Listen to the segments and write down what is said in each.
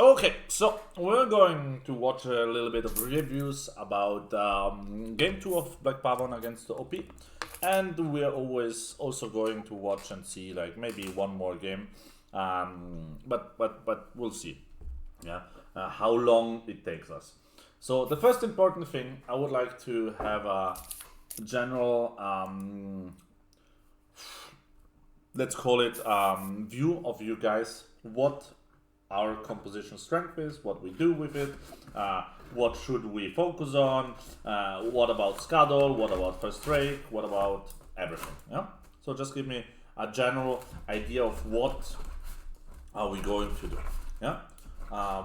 Okay, so we're going to watch a little bit of reviews about game 2 of Black Pavon against the OP, and we're always also going to watch and see like maybe one more game, but we'll see, yeah, how long it takes us. So the first important thing, I would like to have a general, let's call it view of you guys, what our composition strength is, what we do with it, what should we focus on, what about Scuttle, what about first rate, what about everything. Yeah. So just give me a general idea of what are we going to do. Yeah.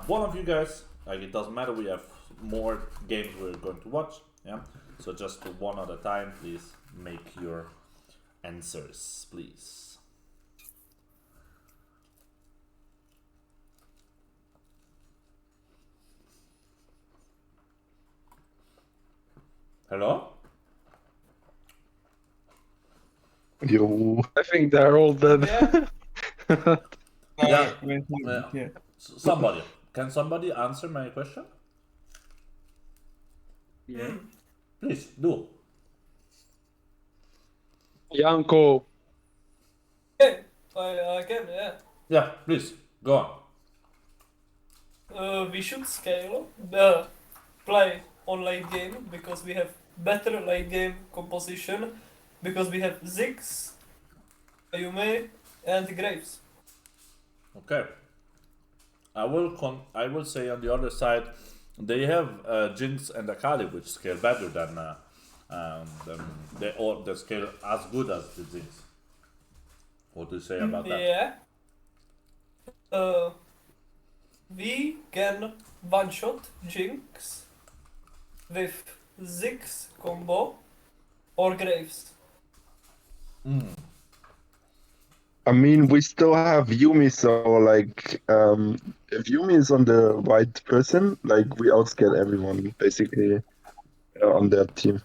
One of you guys, like it doesn't matter. We have more games we're going to watch. Yeah. So just one at a time. Please make your answers, please. Hello? Yo, I think they're all dead. Yeah. Yeah. Somebody. Can somebody answer my question? Yeah. Please do. Yanko, Okay, I can, yeah. Yeah, please go on. We should scale the play on late game because we have better late game composition because we have Ziggs, Ayume, and Graves. Okay. I will say on the other side, they have Jinx and Akali which scale better than they scale as good as the Jinx. What do you say about that? Yeah. We can one shot Jinx with Ziggs combo or Graves. I mean, we still have Yumi, so like, if Yumi is on the right person, like we outscale everyone basically on their team.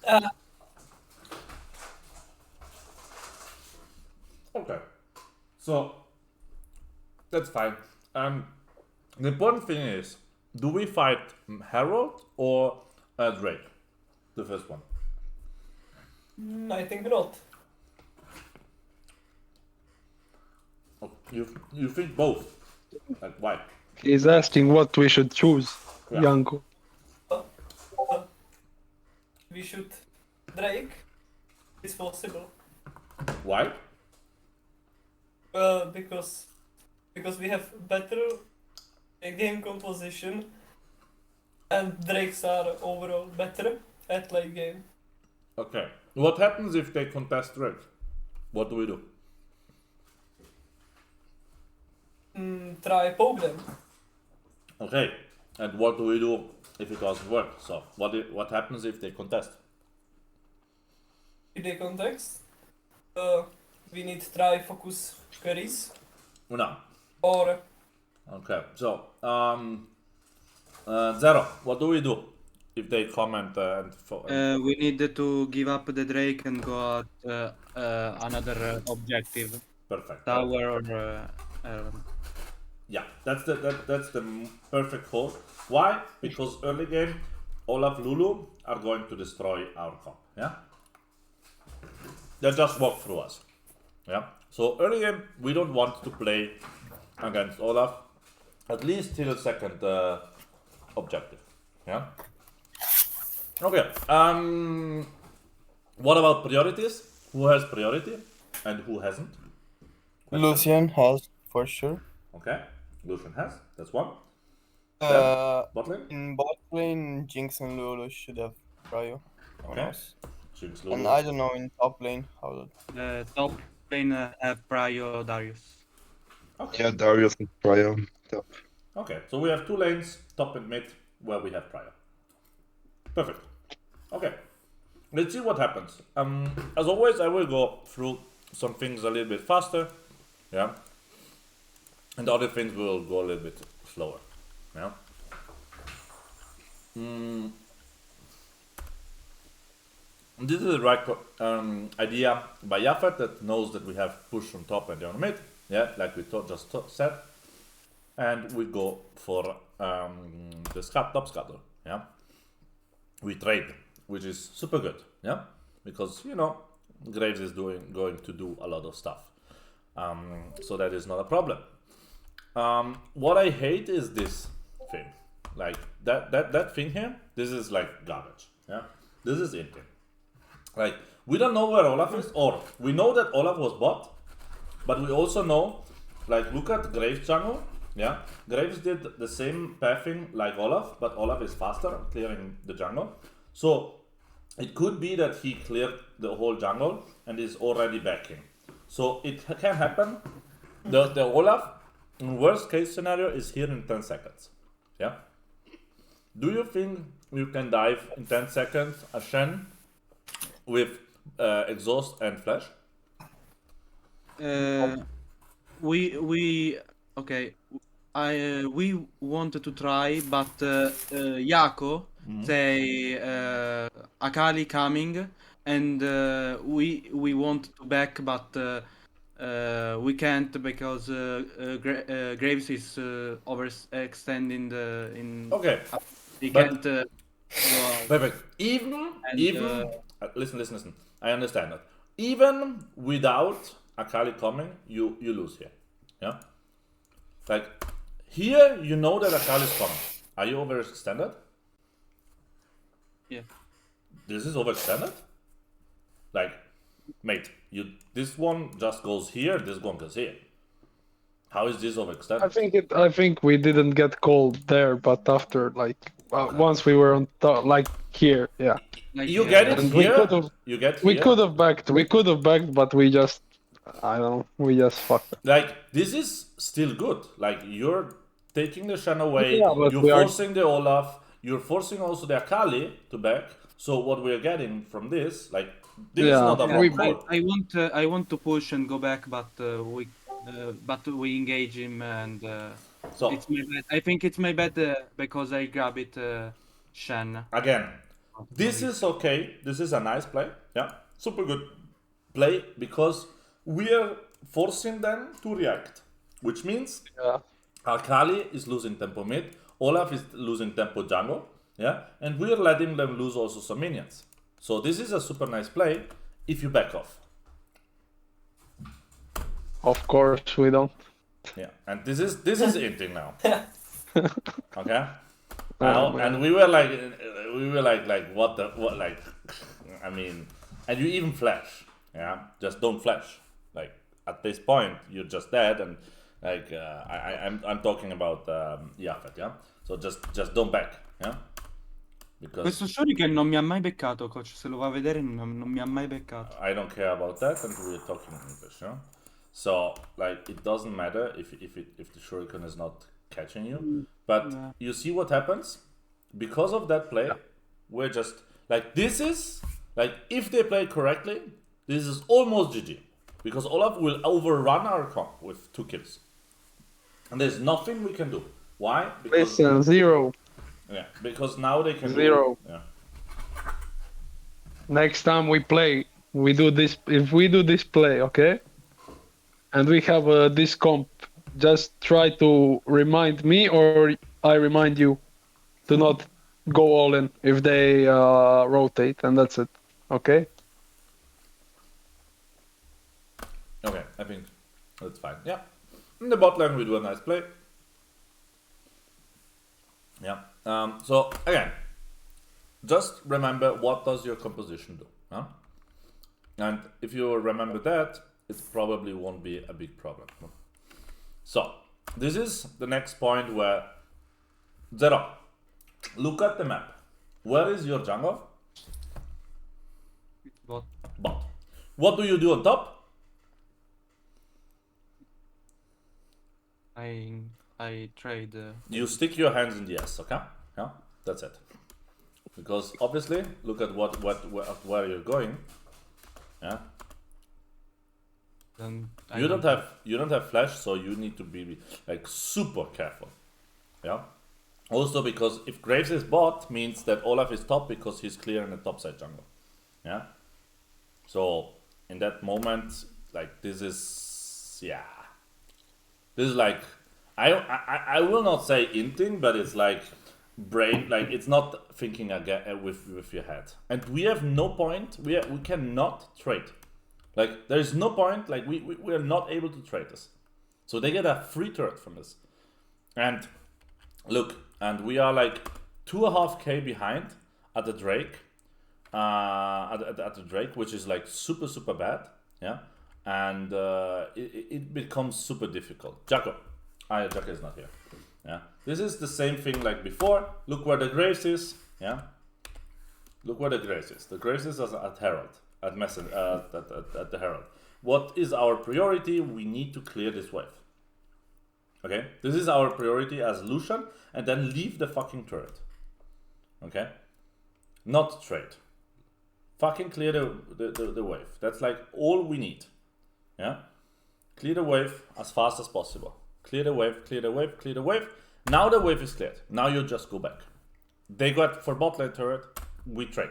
Okay. So that's fine. The important thing is, do we fight Harold or Drake? The first one. I think not. Oh, you think both? Like why? He's asking what we should choose, Yeah. Yanko. We should Drake. It's possible. Why? Because we have better game composition and Drakes are overall better at late game. Okay. What happens if they contest Drake? What do we do? Try poke them. Okay. And what do we do if it doesn't work? So what happens if they contest? In the context, we need try focus carries No. or Okay. So Zero. What do we do if they comment We need to give up the Drake and go at another objective, Perfect. tower or Yeah, that's the perfect call. Why? Because early game, Olaf Lulu are going to destroy our comp. Yeah, they just walk through us. Yeah. So early game, we don't want to play against Olaf, at least till second objective. Yeah. Okay. What about priorities? Who has priority and who hasn't? Lucian has, for sure. Okay. Lucian has. That's one. Bot lane? In bot lane, Jinx and Lulu should have Prio. No one Okay. else. Jinx, And Lulu. I don't know in top lane how top lane have Prio Darius. Okay. Yeah, Darius and Prior. Top. Okay, so we have two lanes, top and mid, where we have prior. Perfect. Okay, let's see what happens. As always, I will go through some things a little bit faster, yeah, and other things will go a little bit slower, yeah. This is the right idea by Yafet that knows that we have push from top and down mid, yeah, like we just said. and we go for the top scatter. Yeah, we trade, which is super good. Yeah, because Graves is going to do a lot of stuff, so that is not a problem. What I hate is this thing, like that thing here. This is like garbage. Yeah, this is it. Like we don't know where Olaf is, or we know that Olaf was bot, but we also know, like look at Graves jungle. Yeah, Graves did the same pathing like Olaf, but Olaf is faster clearing the jungle. So it could be that he cleared the whole jungle and is already backing. So it can happen. The Olaf, in worst case scenario, is here in 10 seconds. Yeah. Do you think you can dive in 10 seconds a Shen with exhaust and flash? We okay. We wanted to try, but Yako say Akali coming, and we want to back, but we can't because Graves is overextending in. Okay. He but- can't go out. Perfect. Even And, listen. I understand that. Even without Akali coming, you lose here. Yeah. Like here, you know that Akali is coming. Are you overextended? Yeah. This is overextended. Like, mate, this one just goes here. This one goes here. How is this overextended? I think we didn't get called there, but after once we were on top, like here, yeah. like, You get it And we here. could've- You get We here. could have backed, but we just, I don't know, we just fucked it. Like this is still good. Like you're taking the Shen away. Yeah, but You're we are- forcing the Olaf. You're forcing also the Akali to back. So what we're getting from this, like this is Yeah, not a we- wrong call. I want to push and go back, but we engage him, and So it's my bad. I think it's my bad because I grab it, Shen. again, this is okay. This is a nice play. Yeah, super good play because we are forcing them to react, which means Yeah. Akali is losing tempo mid, Olaf is losing tempo jungle, yeah, and we are letting them lose also some minions. So this is a super nice play if you back off. Of course we don't. Yeah, and this is inting now. Okay. Oh, Now, man. and we were like what I mean, and you even flash, yeah, just don't flash. Like at this point you're just dead, and like I'm talking about Yafet, yeah. So just don't back, yeah, because Questo Shuriken non mi ha mai beccato, coach. Se lo va a vedere, non mi ha mai beccato. I don't care about that, and we're talking English, yeah. So like it doesn't matter if the shuriken is not catching you, but Yeah. you see what happens because of that play. We're just like this is like if they play correctly, this is almost GG because Olaf will overrun our comp with 2 kills, and there's nothing we can do. Why? Because Listen, 0. yeah, because now they can 0. Do, yeah. Next time we play, we do this. If we do this play, okay, and we have this comp, just try to remind me or I remind you to not go all in if they rotate, and that's it. Okay. Okay, I think that's fine. Yeah. In the bot lane, we do a nice play. Yeah. So again, just remember what does your composition do. Huh? And if you remember that, it probably won't be a big problem. So this is the next point where Zero, look at the map. Where is your jungle? Bot. Bot. What do you do on top? I trade. You stick your hands in the S, okay? Yeah, that's it. Because obviously, look at where you're going. Yeah, Then you don't have flash, so you need to be like super careful. Yeah. Also, because if Graves is bot, means that Olaf is top because he's clearing the top side jungle. Yeah. So in that moment, like this is like I will not say inting, but it's like brain, like it's not thinking again with your head. And we have no point. We cannot trade. Like there is no point. Like we are not able to trade this. So they get a free turret from this. And look, and we are like 2.5k behind at the Drake. At the Drake, which is like super bad. Yeah. And it becomes super difficult. Jacko is not here. Yeah, this is the same thing like before. Look where the Graves is. Yeah, look where the Graves is. The Graves is at Herald, at the Herald. What is our priority? We need to clear this wave. Okay, this is our priority as Lucian, and then leave the fucking turret. Okay, not trade. Fucking clear the wave. That's like all we need. Yeah, clear the wave as fast as possible. Clear the wave, clear the wave, clear the wave. Now the wave is cleared. Now you just go back. They got for bot lane turret, we trade.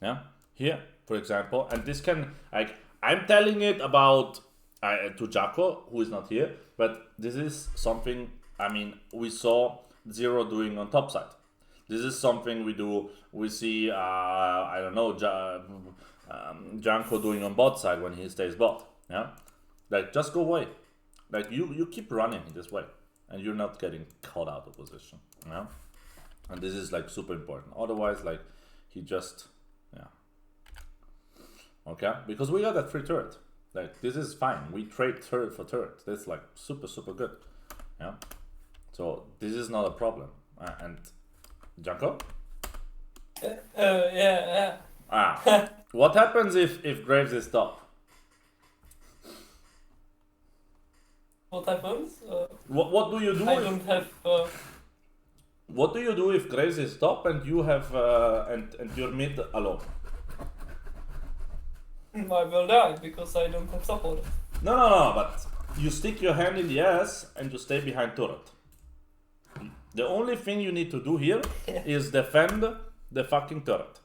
Yeah, here, for example, and this can, like, I'm telling it about to Jacko, who is not here, but this is something, I mean, we saw Zero doing on top side. This is something we see, I don't know, Janko doing on bot side when he stays bot. Yeah, like, just go away. Like, you keep running this way, and you're not getting caught out of position. Yeah, and this is like super important. Otherwise, like, he just, yeah. Okay, because we got that free turret. Like, this is fine. We trade turret for turret. That's like super good. Yeah, so this is not a problem. And Janko? Yeah. What happens if Graves is top? What happens? What do you do? I don't have. What do you do if Graves is top and you have and you're mid alone? I will die because I don't have support. No, but you stick your hand in the ass and you stay behind turret. The only thing you need to do here is defend the fucking turret.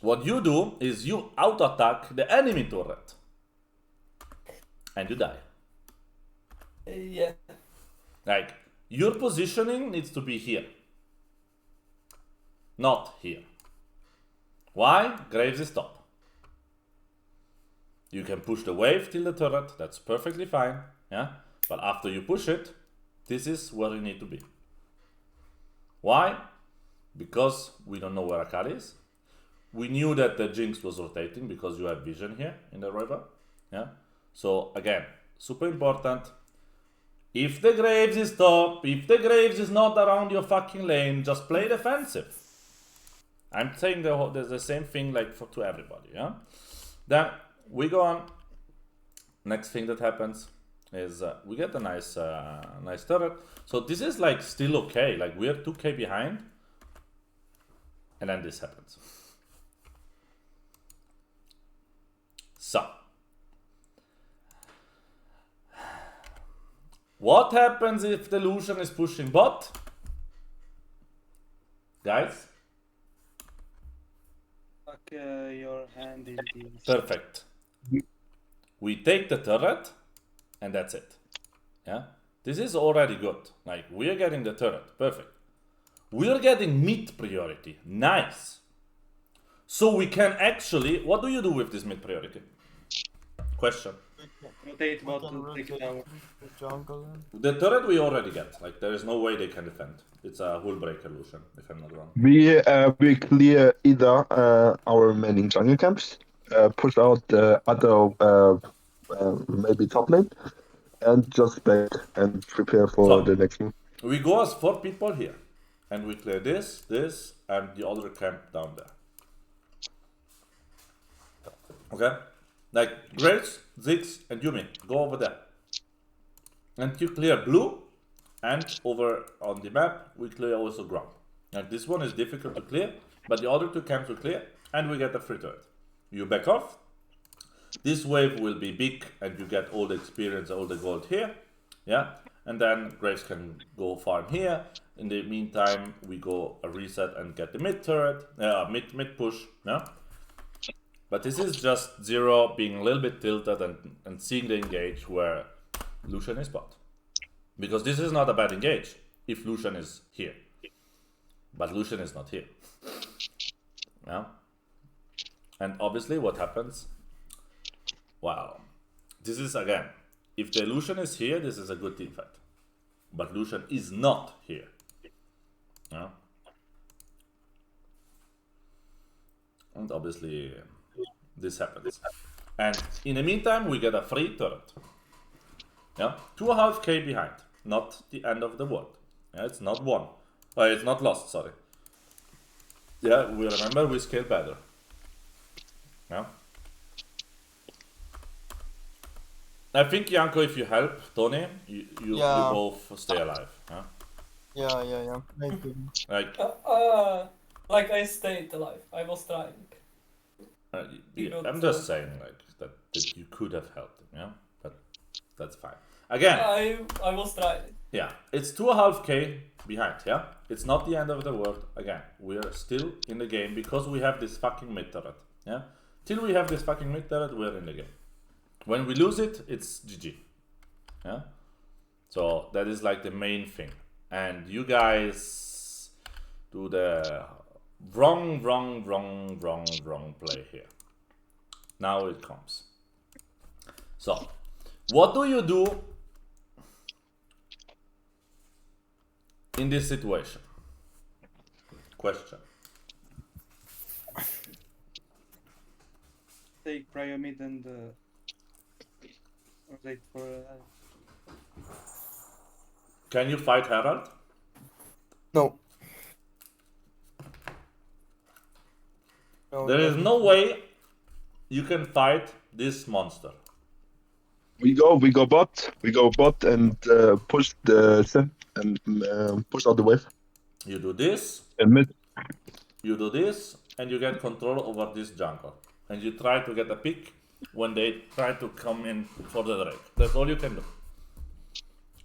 What you do is you out-attack the enemy turret. And you die. Yeah. Like, your positioning needs to be here. Not here. Why? Graves is top. You can push the wave till the turret, that's perfectly fine. Yeah? But after you push it, this is where you need to be. Why? Because we don't know where Akali is. We knew that the Jinx was rotating because you have vision here in the river. Yeah? So again, super important. If the Graves is top, if the Graves is not around your fucking lane, just play defensive. I'm saying the same thing like to everybody. Yeah. Then we go on. Next thing that happens is we get a nice turret. So this is like still okay. Like we are 2k behind, and then this happens. So, what happens if the Lucian is pushing bot? Guys? Fuck your hand in this. Perfect. We take the turret, and that's it. Yeah? This is already good. Like, we are getting the turret. Perfect. We are getting mid priority. Nice. So we can actually... What do you do with this mid priority? Question. Rotate bot to take tower. Jungle. The turret we already get. Like, there is no way they can defend. It's a hull breaker Lucian, if I'm not wrong. We clear either our remaining jungle camps, push out the other maybe top lane, and just back and prepare for So- the next move. We go as 4 people here. And we clear this, and the other camp down there. Okay? Like, Graves, Ziggs, and Yumi, go over there. And you clear blue, and over on the map, we clear also ground. Like, this one is difficult to clear, but the other 2 camps will clear, and we get a free turret. You back off. This wave will be big, and you get all the experience, all the gold here. Yeah? And then Graves can go farm here. In the meantime, we go a reset and get the mid turret, mid push. Yeah? But this is just Zero being a little bit tilted and seeing the engage where Lucian is bot. Because this is not a bad engage if Lucian is here. But Lucian is not here. Yeah. And obviously what happens? Wow. This is again, if the Lucian is here, this is a good team fight. But Lucian is not here. Yeah. And obviously this happens. And in the meantime, we get a free turret. Yeah, 2.5k behind. Not the end of the world. Yeah, it's not won. It's not lost, sorry. Yeah, we remember we scale better. Yeah. I think, Janko, if you help Tony, you Yeah. both stay alive. Yeah? Yeah. Maybe. Like, I stayed alive. I was trying. yeah, I'm just saying like that you could have helped him, yeah? But that's fine. Again, I was trying. yeah, it's 2.5k behind, yeah? It's not the end of the world. Again, we're still in the game because we have this fucking mid turret, yeah? Till we have this fucking mid turret, we're in the game. When we lose it, it's GG, yeah? So that is like the main thing. And you guys do the wrong play here. Now it comes. So, what do you do in this situation? Question. Take prio mid and wait for. Can you fight Herald? No. No, There is no way you can fight this monster. We go bot and push the sim and push out the wave You do this, and mid. you do this, and you get control over this jungle. And you try to get a pick when they try to come in for the Drake. That's all you can do.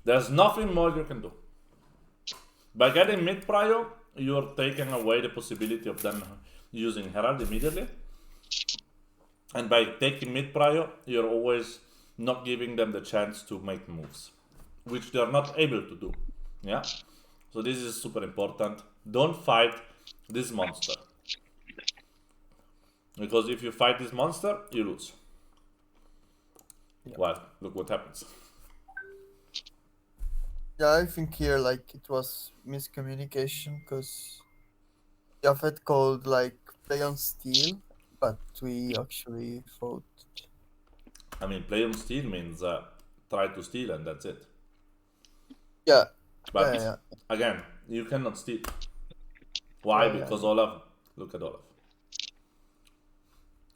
There's nothing more you can do. By getting mid prio, you're taking away the possibility of them using Herald immediately. And by taking mid prio, you're always not giving them the chance to make moves, which they're not able to do. Yeah? So this is super important. Don't fight this monster. Because if you fight this monster, you lose. Well, look what happens. Yeah, I think here like it was miscommunication because Jafet called like play on steel, but we actually fought. I mean, play on steal means try to steal and that's it. Yeah. But Yeah. again, you cannot steal. Why? Yeah, Because Olaf, look at Olaf.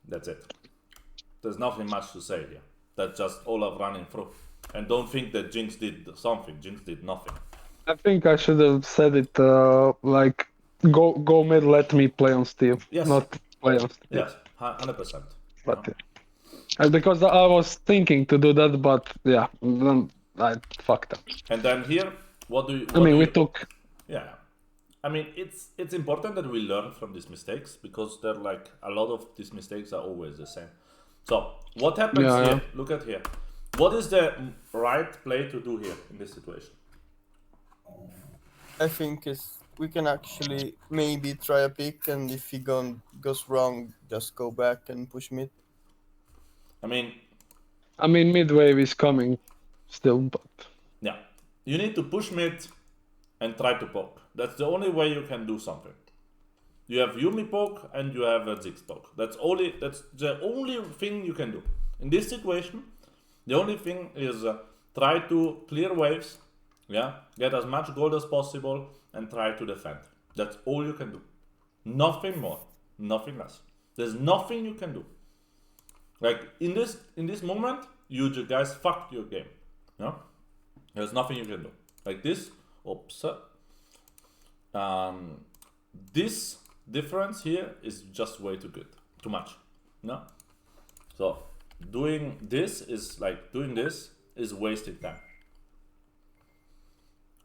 That's it. There's nothing much to say here. That's just Olaf running through. And don't think that Jinx did something. Jinx did nothing. I think I should have said it like go mid, let me play on steel, Yes. not play on steel. Yes, 100%. But because I was thinking to do that, but yeah, then I fucked up. And then here, what do you? I mean, we took. Yeah, I mean it's important that we learn from these mistakes because they're like a lot of these mistakes are always the same. So what happens Yeah, here? yeah. Look at here. What is the right play to do here in this situation? I think we can actually maybe try a pick, and if he goes wrong, just go back and push mid. I mean, mid wave is coming still, but yeah, you need to push mid and try to poke. That's the only way you can do something. You have Yumi poke and you have a Ziggs poke. That's the only thing you can do. In this situation, the only thing is try to clear waves, yeah, get as much gold as possible and try to defend. That's all you can do. Nothing more, nothing less. There's nothing you can do. Like in this moment, you guys fucked your game. Yeah? There's nothing you can do. Like this, oops. This difference here is just way too good. Too much. No? So doing this is wasting time.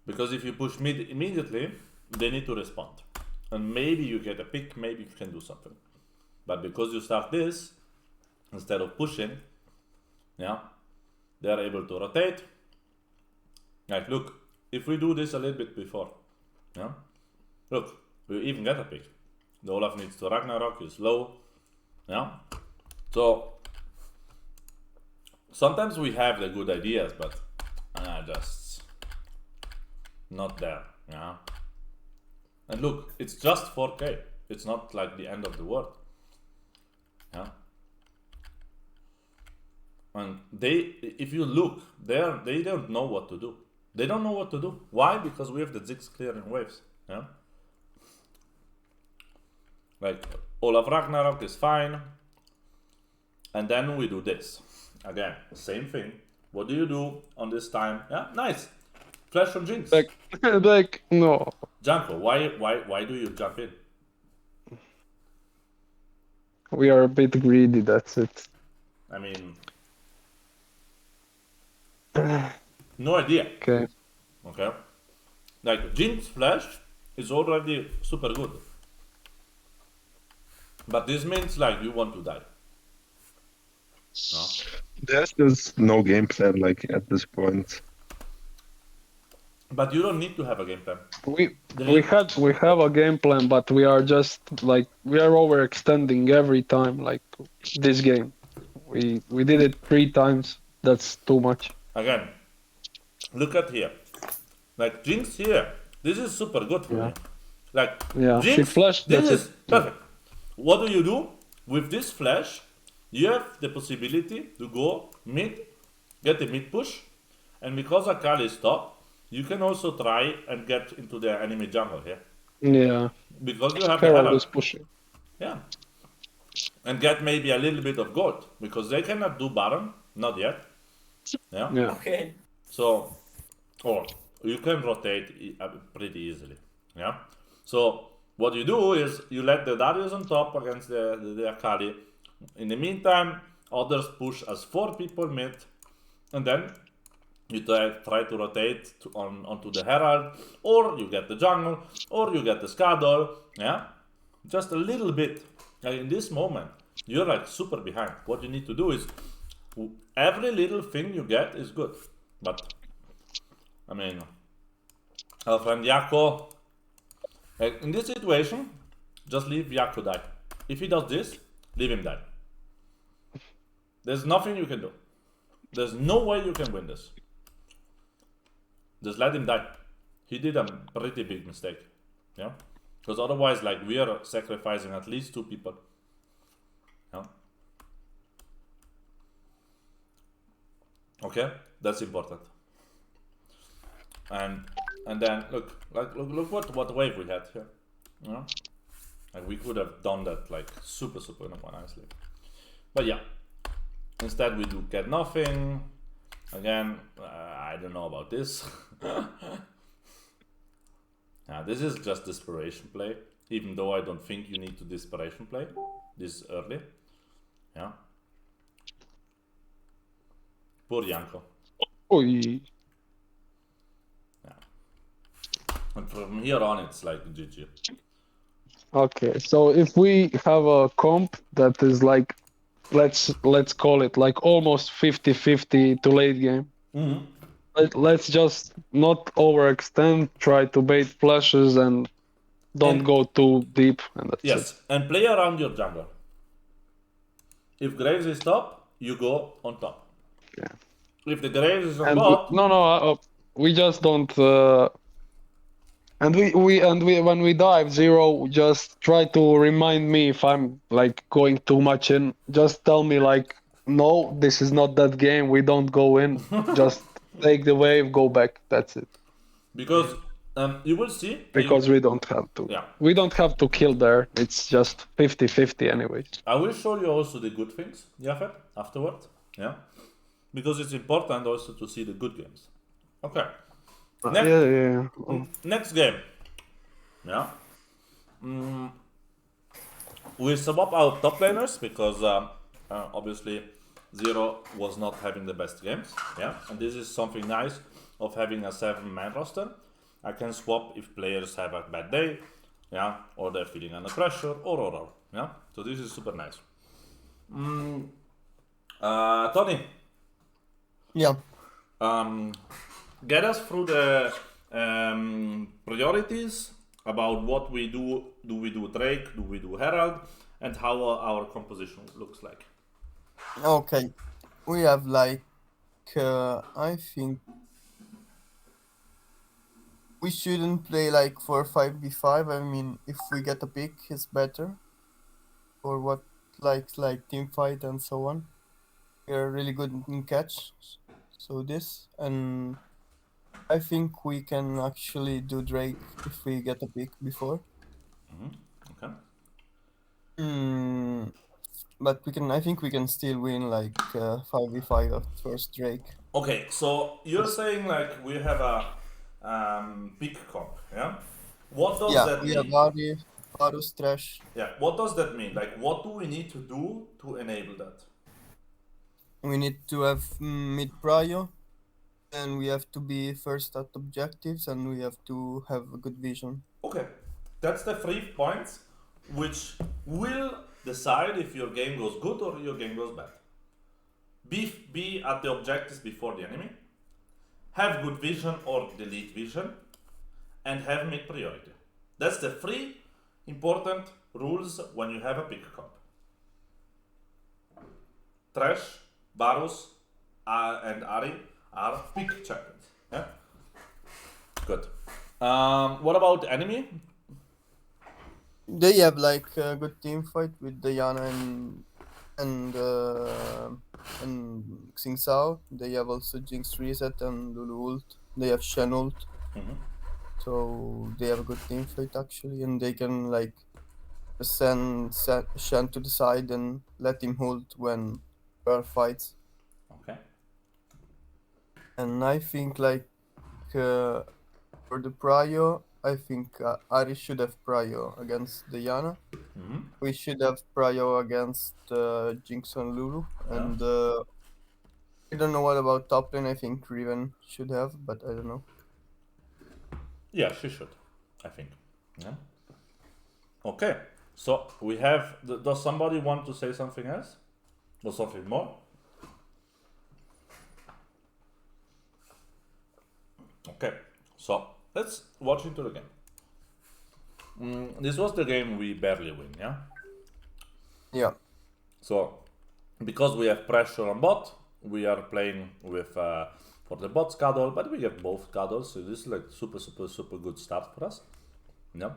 Because if you push mid immediately, they need to respond. And maybe you get a pick, maybe you can do something. But because you start this, instead of pushing, yeah, they are able to rotate, Like, look, if we do this a little bit before, yeah, look, we even get a pick. The Olaf needs to Ragnarok, is low, yeah. So sometimes we have the good ideas, but just not there, yeah. And look, it's just 4K. It's not like the end of the world, yeah. And if you look, they don't know what to do. They don't know what to do. Why? Because we have the Ziggs clearing waves, yeah. Like, Olaf Ragnarok is fine. And then we do this. Again, same thing. What do you do on this time? Yeah, nice. Flash from Jinx. Like no. Janko, why do you jump in? We are a bit greedy, that's it. I mean, no idea. Okay. Okay? Like, Jinx Flash is already super good. But this means, like, you want to die. No? There's just no game plan like at this point. But you don't need to have a game plan. We have a game plan, but we are just like we are overextending every time. Like this game, we did it 3 times. That's too much. Again, look at here. Like, Jinx here. This is super good for me. Like, Yeah, she Jinx, flashed. this That's is it. perfect. What do you do? With this flash, you have the possibility to go mid, get a mid push, and because Akali is top, you can also try and get into the enemy jungle here. Yeah, Because you have the Herald Herald. is pushing. Yeah. And get maybe a little bit of gold. Because they cannot do Baron, not yet. Yeah. Yeah. Okay. So, or you can rotate pretty easily. Yeah. So what you do is you let the Darius on top against the Akali. In the meantime, others push as 4 people mid, and then you try to rotate onto the Herald, or you get the jungle, or you get the Skadol. Yeah, just a little bit. Like, in this moment, you're like super behind. What you need to do is every little thing you get is good. But I mean, our friend Yako, like, in this situation, just leave Yako die. If he does this, leave him die. There's nothing you can do. There's no way you can win this. Just let him die. He did a pretty big mistake. Yeah? Because otherwise, like, we are sacrificing at least 2 people. Yeah? Okay? That's important. And then look what wave we had here. You know? Like, we could have done that like super nicely. But yeah. Instead we do get nothing. Again, I don't know about this. This is just desperation play. Even though I don't think you need to desperation play this early. Yeah. Poor Janko. Oy. And from here on it's like GG. Okay, so if we have a comp that is like, let's call it like almost 50-50 to late game. Mm-hmm. Let's just not overextend, try to bait flashes and don't go too deep. And that's Yes, it. and play around your jungle. If Graves is top, you go on top. Yeah. If the Graves is on And top, we just don't. And we when we dive zero, just try to remind me if I'm like going too much in. Just tell me like, no, this is not that game. We don't go in. Just take the wave, go back. That's it. because you will see. Because we don't have to. Yeah. We don't have to kill there. It's just 50-50 anyways. I will show you also the good things, Jafet, afterward. Yeah, because it's important also to see the good games. Okay. Next game. Yeah. We swap out top laners because obviously Zero was not having the best games. Yeah, and this is something nice of having a 7-man roster. I can swap if players have a bad day, yeah, or they're feeling under pressure, or. Yeah, so this is super nice. Tony. Yeah. get us through the priorities about what we do. Do we do Drake? Do we do Herald? And how our composition looks like. Okay, we have like I think we shouldn't play like 4-5v5. I mean, if we get a pick, it's better. For what like team fight and so on. We're really good in catch. So this, and I think we can actually do Drake if we get a pick before. Okay. But we can. I think we can still win like 5v5 at first Drake. Okay. So you're saying like we have a big comp, yeah? What does Yeah, that we mean? have Ari, Varus, Trash. Yeah. What does that mean? Like, what do we need to do to enable that? We need to have mid prio, and we have to be first at objectives, and we have to have a good vision. Okay, that's the 3 points which will decide if your game goes good or your game goes bad. Be at the objectives before the enemy, have good vision or delete vision, and have mid priority. That's the 3 important rules when you have a pick comp. Trash, Varus, and Ari are pick champions. Yeah? Good. What about enemy? They have like a good team fight with Diana and Xing Sao. They have also Jinx Reset and Lulu ult. They have Shen ult. So they have a good team fight actually, and they can like send Shen to the side and let him ult when Pearl fights. Okay. And I think like for the prio, I think Ari should have prio against Diana. We should have prio against Jinx and Lulu. And I don't know what about top lane. I think Riven should have, but I don't know. Yeah, she should, I think. Yeah. Okay, so we have. Does somebody want to say something else? Or something more? Okay, so let's watch into the game. This was the game we barely win, yeah? Yeah. So, because we have pressure on bot, we are playing with for the bot scuttle, but we get both scuttles, so this is like super good start for us. Yeah.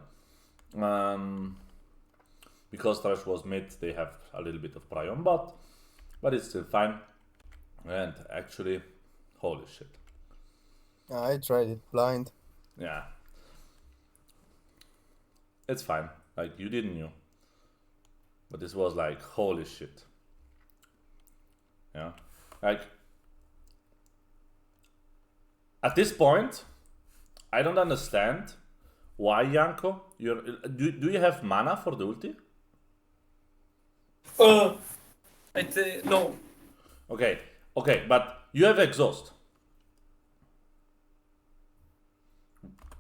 Because Thresh was mid, they have a little bit of prio on bot, but it's still fine. And actually, holy shit. I tried it blind. Yeah. It's fine. Like, you didn't know. But this was like, holy shit. Yeah. Like, at this point, I don't understand why, Janko, do you have mana for the ulti? No. Okay, but you have exhaust.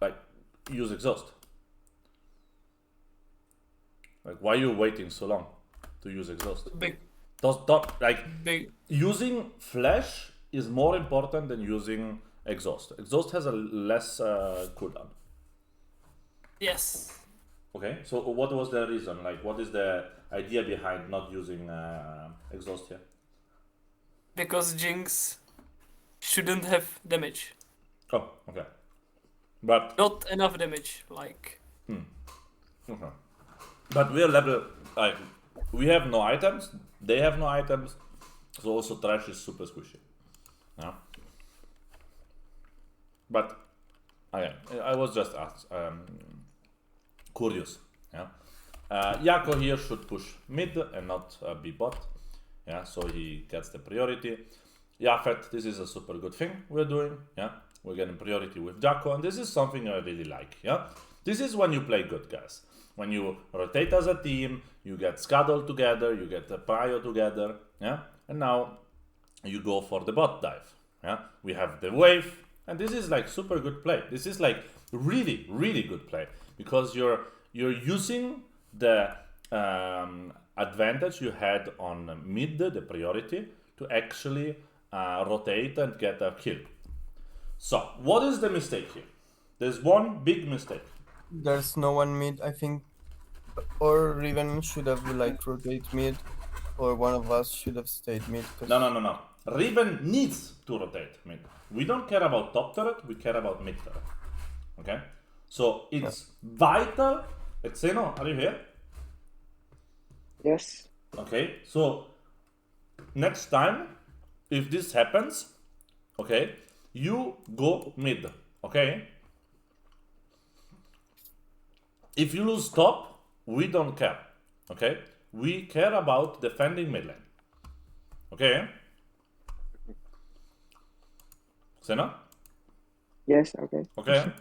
Like, use exhaust. Like, why are you waiting so long to use exhaust? Big. Using flash is more important than using exhaust. Exhaust has a less cooldown. Yes. Okay, so what was the reason? Like, what is the idea behind not using exhaust here? Because Jinx shouldn't have damage. Oh, okay. But Not enough damage, like. okay. But we are level, like, we have no items, they have no items, so also Trash is super squishy. Yeah. But okay, I was just curious. Yeah. Yako here should push mid and not be bot. Yeah, so he gets the priority. Yafet, this is a super good thing we're doing. Yeah, we're getting priority with Jacko, and this is something I really like. Yeah, this is when you play good, guys. When you rotate as a team, you get scuttle together, you get the prio together. Yeah, and now you go for the bot dive. Yeah, we have the wave, and this is like super good play. This is like really good play because you're using the advantage you had on mid, the priority, to actually rotate and get a kill. So, what is the mistake here? There's one big mistake. There's no one mid, I think, or Riven should have like rotate mid, or one of us should have stayed mid. No. Riven needs to rotate mid. We don't care about top turret, we care about mid turret. Okay? So, it's vital. Xeno, are you here? Yes. Okay, so next time, if this happens, okay, you go mid, okay? If you lose top, we don't care, okay? We care about defending mid lane, okay? Sena? Yes. Okay. Okay?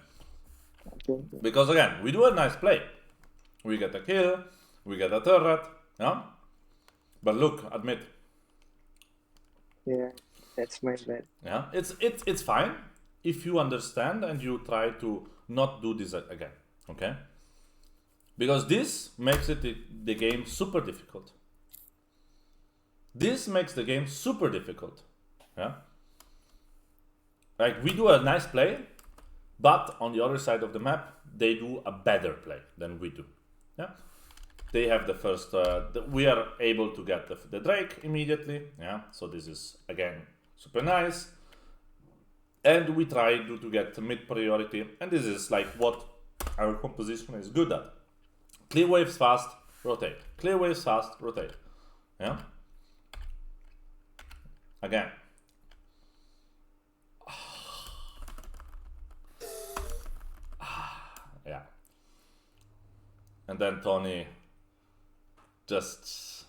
Okay. Because again, we do a nice play. We get a kill, we get a turret, yeah? But look, admit, Yeah. That's my bad. yeah, it's fine if you understand and you try to not do this again, okay? Because this makes the game super difficult. This makes the game super difficult, yeah? Like, we do a nice play, but on the other side of the map, they do a better play than we do, yeah? They have the first, we are able to get the Drake immediately, yeah? So this is, again, super nice. And we try to get mid priority, and this is like what our composition is good at. Clear waves fast, rotate. Clear waves fast, rotate. Yeah? Again. Yeah. And then Tony just...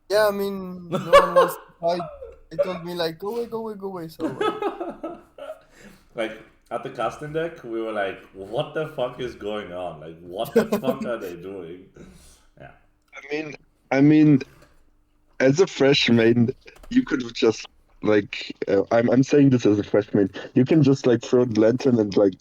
Yeah, I mean, no one wants to fight. They told me like, go away. So Like, at the casting deck, we were like, what the fuck is going on? Like, what the fuck are they doing? Yeah. I mean, as a freshman, you could just like I'm saying this as a freshman. You can just like throw the lantern and like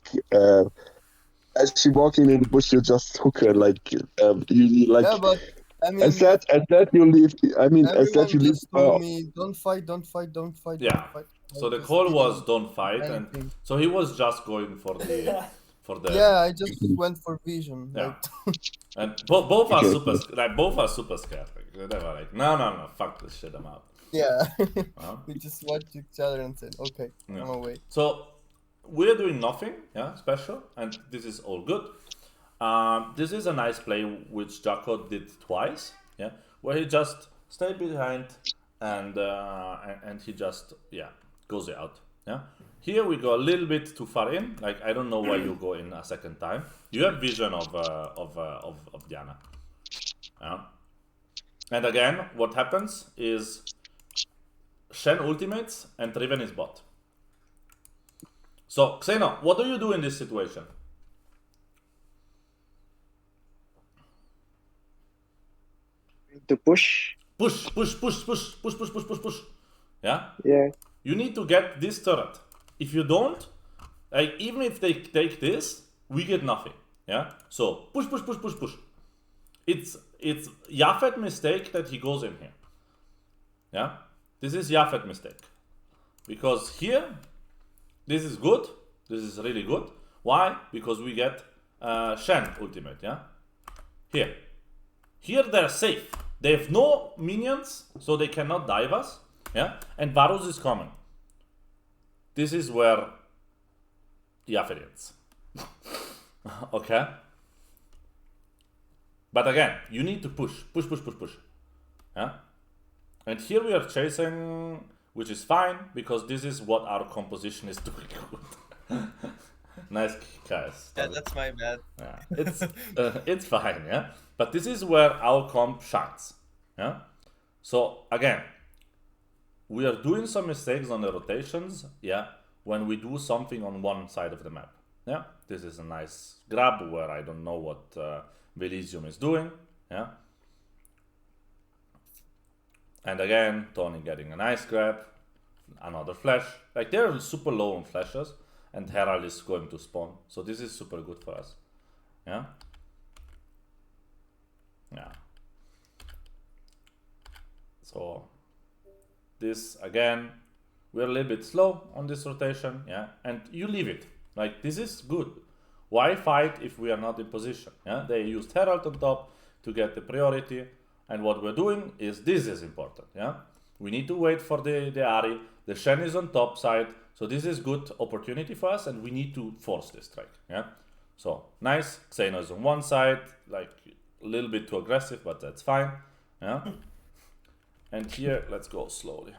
as she walking in the bush, you just hook her like you like yeah, but I mean, as that you leave. I mean, as that everyone you leave. just told me, don't fight. Yeah. Don't fight. So I the just call didn't was don't fight, and anything. so he was just going for the Yeah, I just went for vision. Yeah. Like, and both are Okay. super both are super scared. Like, they were like, no, fuck this shit, I'm out. yeah, Huh? we just watched each other and said, okay, Yeah. I'm away. So we're doing nothing, yeah, special, and this is all good. This is a nice play which Jacko did twice, yeah, where he just stayed behind and he just goes out, yeah. Here we go a little bit too far in. Like, I don't know why you go in a second time. You have vision of Diana, yeah. And again, what happens is Shen ultimates and Riven is bot. So, Xeno, what do you do in this situation? To push. Push. Yeah? Yeah. You need to get this turret. If you don't, like, even if they take this, we get nothing. Yeah? So, push. It's Yafet mistake that he goes in here. Yeah? This is Yafet mistake. Because here, this is good. This is really good. Why? Because we get Shen ultimate, yeah? Here they're safe. They have no minions, so they cannot dive us, yeah? And Varus is coming. This is where Yafet ends. Okay? But again, you need to push. Yeah? And here we are chasing, which is fine, because this is what our composition is doing good. Nice, guys. Yeah, that's my bad. Yeah, it's fine, yeah? But this is where our comp shines, yeah? So, again, we are doing some mistakes on the rotations, yeah, when we do something on one side of the map, yeah? This is a nice grab where I don't know what Velisium is doing, yeah? And again, Tony getting a nice grab, another flash. Like, they're super low on flashes, and Herald is going to spawn. So this is super good for us. Yeah? Yeah. So, this, again, we're a little bit slow on this rotation, yeah, and you leave it. Like, this is good. Why fight if we are not in position? Yeah, they used Herald on top to get the priority, and what we're doing is this is important. Yeah, we need to wait for the Ari. The Shen is on top side, so this is good opportunity for us, and we need to force this strike. Yeah, so nice. Xeno is on one side, like a little bit too aggressive, but that's fine. Yeah, and here let's go slowly.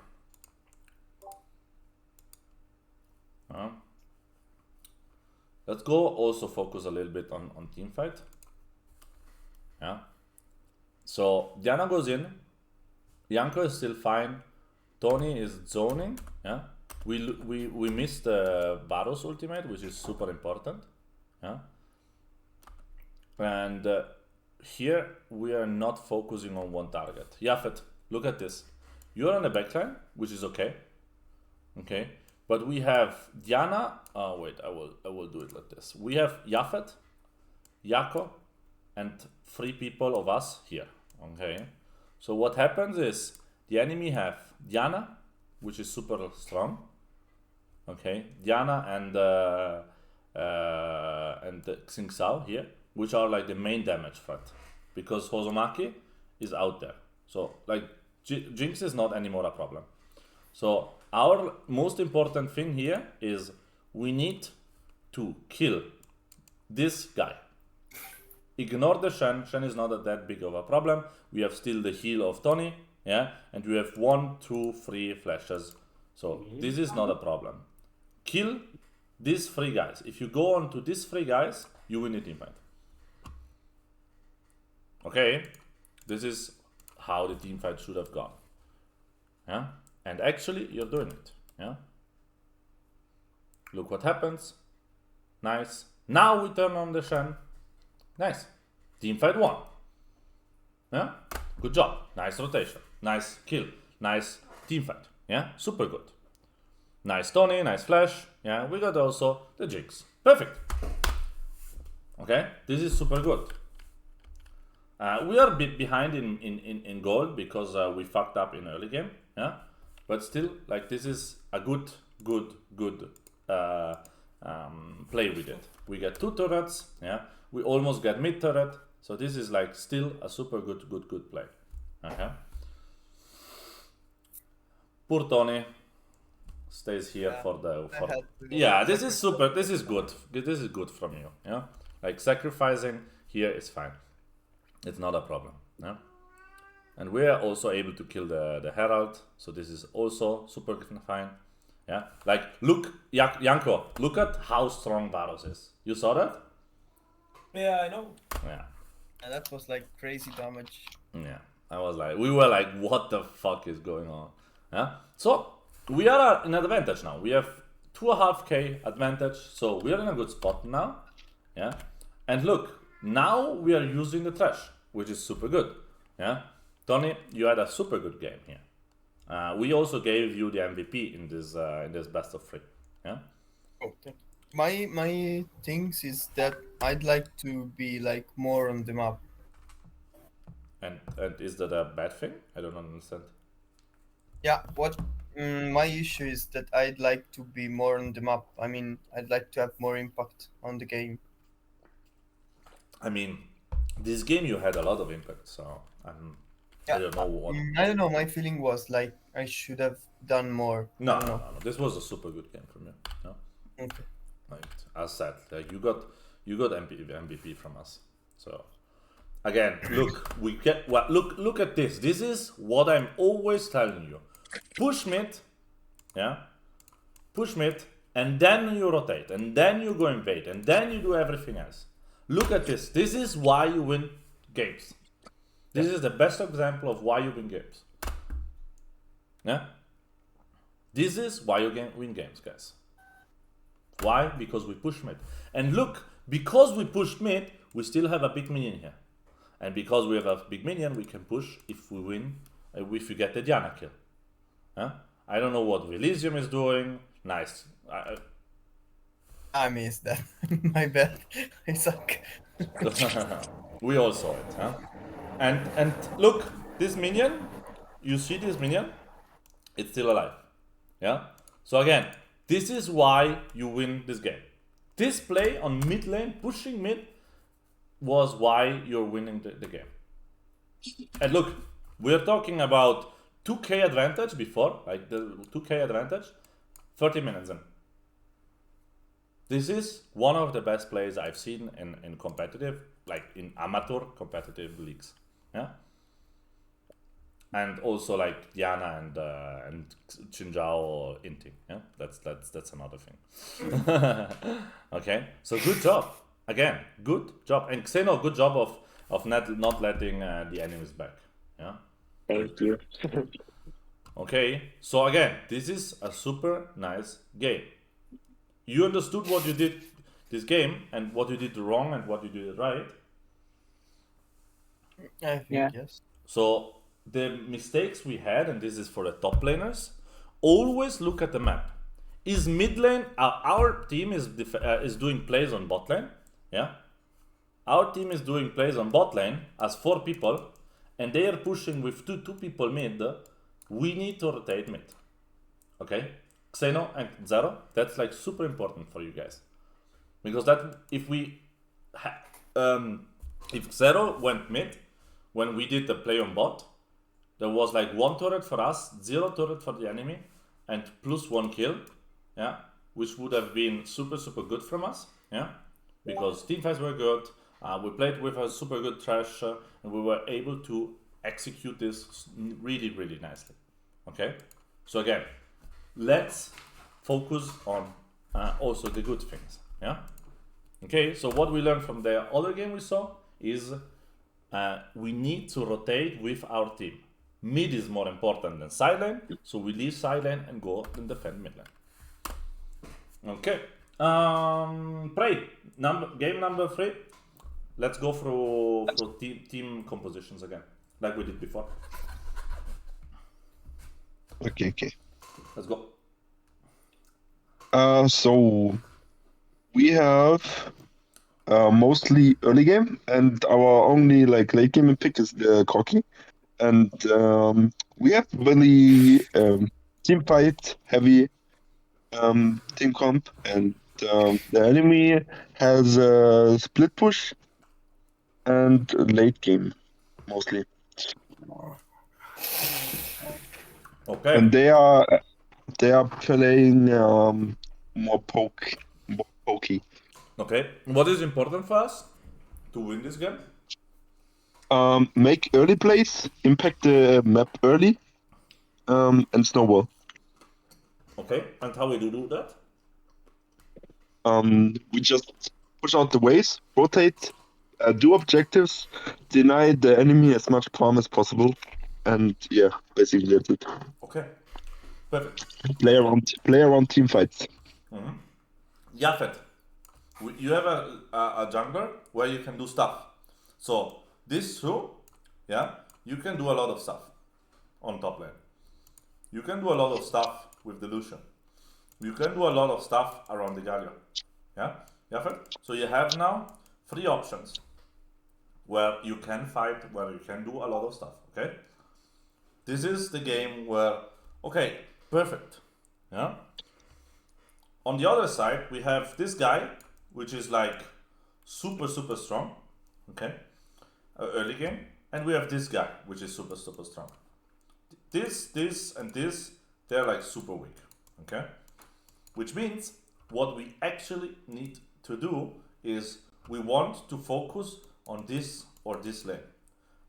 Let's go also focus a little bit on team fight. Yeah. So Diana goes in. Janko is still fine. Tony is zoning. Yeah. We missed the Varus ultimate, which is super important. Yeah. And here we are not focusing on one target. Yafet, look at this. You're on the backline, which is okay. Okay. But we have Diana. Oh wait, I will do it like this. We have Yafet, Yako, and 3 people of us here. Okay. So what happens is the enemy have Diana, which is super strong. Okay, Diana and Xing Sao here, which are like the main damage threat, because Hozumaki is out there. So like Jinx is not anymore a problem. So our most important thing here is we need to kill this guy. Ignore the Shen. Shen is not that big of a problem. We have still the heal of Tony, yeah, and we have 1, 2, 3 flashes. So this is not a problem. Kill these 3 guys. If you go on to these 3 guys, you win the team fight. Okay, this is how the team fight should have gone. Yeah, and actually you're doing it. Yeah. Look what happens. Nice. Now we turn on the Shen. Nice. Team fight 1. Yeah. Good job. Nice rotation. Nice kill. Nice team fight. Yeah. Super good. Nice Tony. Nice flash. Yeah. We got also the Jinx. Perfect. Okay. This is super good. We are a bit behind in gold because we fucked up in early game. Yeah. But still, like, this is a good play we did. We get 2 turrets. Yeah. We almost get mid turret. So this is like still a super good play. Okay. Poor Tony stays here for yeah, this is super. This is good. This is good from you. Yeah. Like sacrificing here is fine. It's not a problem. Yeah. And we are also able to kill the Herald. So this is also super fine. Yeah. Like look, Janko, look at how strong Varus is. You saw that? Yeah, I know. Yeah. And that was like crazy damage. Yeah, we were like, what the fuck is going on? Yeah. So we are in advantage now. We have 2.5k advantage, so we are in a good spot now. Yeah. And look, now we are using the trash, which is super good. Yeah. Tony, you had a super good game here. We also gave you the MVP in this best of 3. Yeah. Okay. My things is that I'd like to be like more on the map. And is that a bad thing? I don't understand. Yeah, what my issue is that I'd like to be more on the map. I mean, I'd like to have more impact on the game. I mean, this game you had a lot of impact, so I don't know what. I don't know. My feeling was like I should have done more. No. This was a super good game from you. No? Okay. Like as said, like you got MVP from us. So again, look, we get what look at this. This is what I'm always telling you. Push mid, yeah. Push mid, and then you rotate, and then you go invade, and then you do everything else. Look at this. This is why you win games. This is the best example of why you win games. Yeah. This is why you win games, guys. Why? Because we push mid. And look, because we pushed mid, we still have a big minion here. And because we have a big minion, we can push if we win, if we get the Diana kill. Huh? I don't know what Elysium is doing. Nice. I missed that. My bad. I suck. We all saw it. Huh? And look, this minion, you see this minion? It's still alive. Yeah? So again, this is why you win this game. This play on mid lane, pushing mid, was why you're winning the game. And look, we're talking about 2k advantage before, like the 2k advantage, 30 minutes in. This is one of the best plays I've seen in competitive, like in amateur competitive leagues. Yeah. And also like Diana and Chinjao Inting. Yeah, that's another thing. Okay, so good job. Again, good job. And Xeno, good job of not letting the enemies back. Yeah. Thank you. Okay, so again, this is a super nice game. You understood what you did this game and what you did wrong and what you did right. I think Yeah. yes. So the mistakes we had, and this is for the top laners, always look at the map. Is mid lane, our team is doing plays on bot lane, yeah? Our team is doing plays on bot lane as 4 people, and they are pushing with two people mid. We need to rotate mid, okay? Xeno and Zero, that's like super important for you guys. Because that, if Zero went mid, when we did the play on bot, there was like 1 turret for us, 0 turret for the enemy, and plus 1 kill, yeah, which would have been super good from us, yeah, because team fights were good, we played with a super good trash, and we were able to execute this really nicely, okay? So again, let's focus on also the good things, yeah? Okay, so what we learned from the other game we saw is we need to rotate with our team. Mid is more important than side lane, so we leave side lane and go and defend mid lane. Okay, Prey, game number 3. Let's go through team compositions again, like we did before. Okay. Let's go. So we have mostly early game, and our only like late game pick is the Corki. And we have really team fight heavy team comp, and the enemy has a split push and late game mostly. Okay. And they are playing more pokey. Okay. What is important for us to win this game? Make early plays, impact the map early, and snowball. Okay. And how we do that? We just push out the waves, rotate, do objectives, deny the enemy as much farm as possible, and yeah, basically that's it. Okay. Perfect. Play around team fights. Yafet, you have a jungler where you can do stuff. So this too, yeah, you can do a lot of stuff on top lane. You can do a lot of stuff with the Lucian. You can do a lot of stuff around the Galio. Yeah, Yafet? So you have now 3 options where you can fight, where you can do a lot of stuff, okay? This is the game where, okay, perfect, yeah? On the other side, we have this guy, which is like super strong, okay? Early game. And we have this guy, which is super strong. This, and this, they're like super weak, okay? Which means what we actually need to do is we want to focus on this or this lane.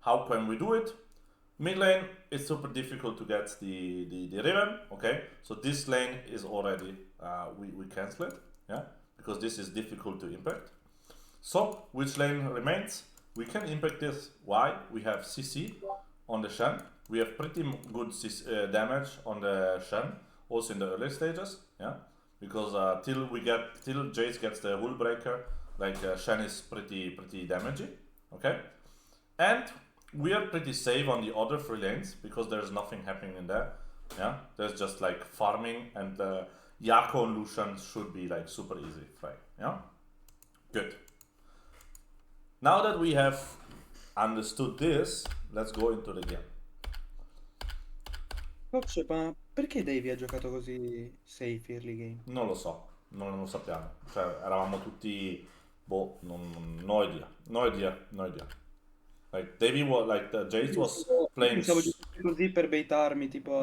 How can we do it? Mid lane is super difficult to get the Riven, okay? So this lane is already, we cancel it, yeah? Because this is difficult to impact. So, which lane remains? We can impact this. Why? We have CC on the Shen. We have pretty good damage on the Shen, also in the early stages, yeah? Because till Jace gets the Hull Breaker, like Shen is pretty damaging, okay? And we are pretty safe on the other 3 lanes because there's nothing happening in there. Yeah, there's just like farming, and Yako and Lucian should be like super easy fight. Yeah, good. Now that we have understood this, let's go into the game. Perché Davey ha giocato così safe early game? Non lo so, non lo sappiamo. Cioè, eravamo tutti, boh, no idea, no idea, no idea. Like, Davey was, like, Jace was Io playing, pensavo giocare così per baitarmi, tipo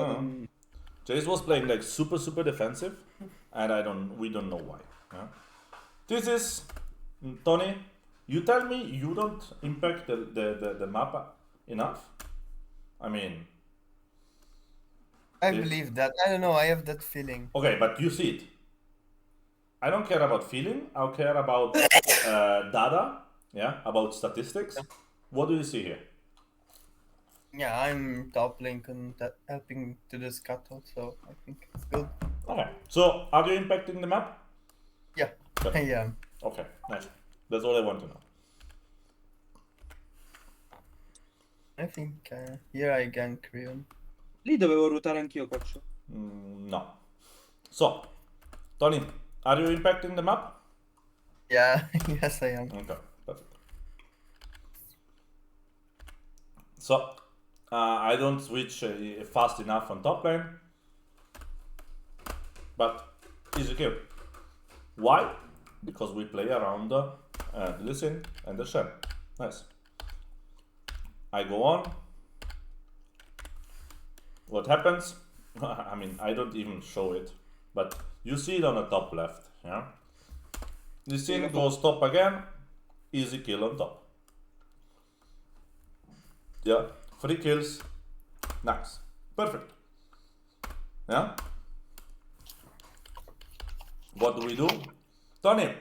Jace was playing like super defensive, and we don't know why. Yeah? This is, Tony, you tell me you don't impact the map enough? I mean, I It- believe that. I don't know. I have that feeling. okay, but you see it. I don't care about feeling, I care about data, yeah, about statistics. What do you see here? Yeah, I'm top link and that helping to the scuttle, so I think it's good. Okay, so are you impacting the map? Yeah, Good. I am. Okay, nice. That's all I want to know. I think here I gank Rion. lì dovevo ruotare anch'io, coach. No. So, Tony, are you impacting the map? Yeah, yes I am. Okay, perfect. So, I don't switch fast enough on top lane, but easy kill. Why? Because we play around the Lee Sin and the Shen. Nice. I go on. What happens? I mean, I don't even show it, but you see it on the top left. Yeah. Lee Sin goes top again. Easy kill on top. Yeah. 3 kills. Nice. Perfect. Yeah. What do we do? Tony,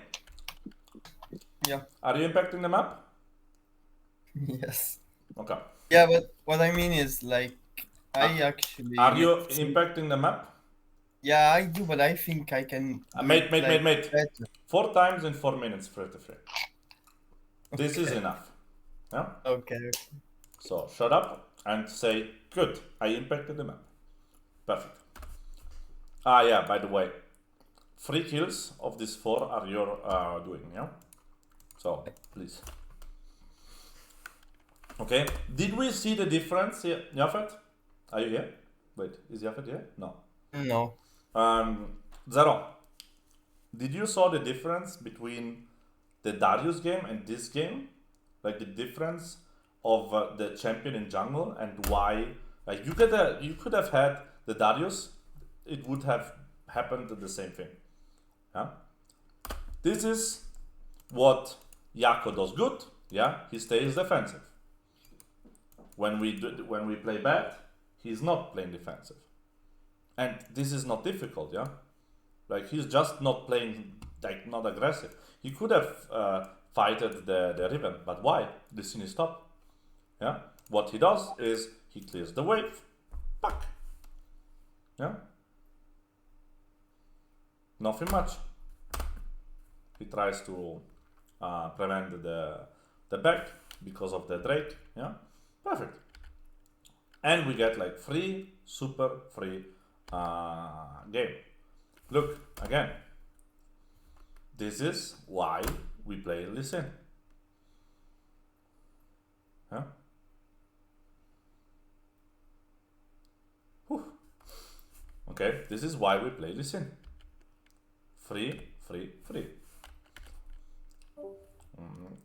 Yeah. are you impacting the map? Yes. Okay. Yeah, but what I mean is like I actually. Are you get some- impacting the map? Yeah, I do, but I think I can. do Mate. it, like, better. 4 times in 4 minutes, free to free. This is Okay. enough. Yeah? Okay. So shut up and say, good, I impacted the map. Perfect. Ah, yeah, by the way, 3 kills of these 4 are your doing, yeah? So, please. Okay, did we see the difference here? Jafet? Are you here? Wait, is Jafet here? No. No. Zero. Did you saw the difference between the Darius game and this game? Like the difference of the champion in jungle and why? Like you could have had the Darius, it would have happened the same thing. Yeah. This is what Yako does good. Yeah, he stays defensive. When we play bad, he's not playing defensive. And this is not difficult, yeah? Like, he's just not playing, like, not aggressive. He could have fighted the Riven, but why? The scene is top. Yeah? What he does is, he clears the wave, pack. Yeah? Nothing much. He tries to prevent the back because of the Drake, yeah? Perfect. And we get, like, free, super free game. Look, again, this is why we play Lee Sin. Huh? Whew. Okay, this is why we play Lee Sin. Free, free, free.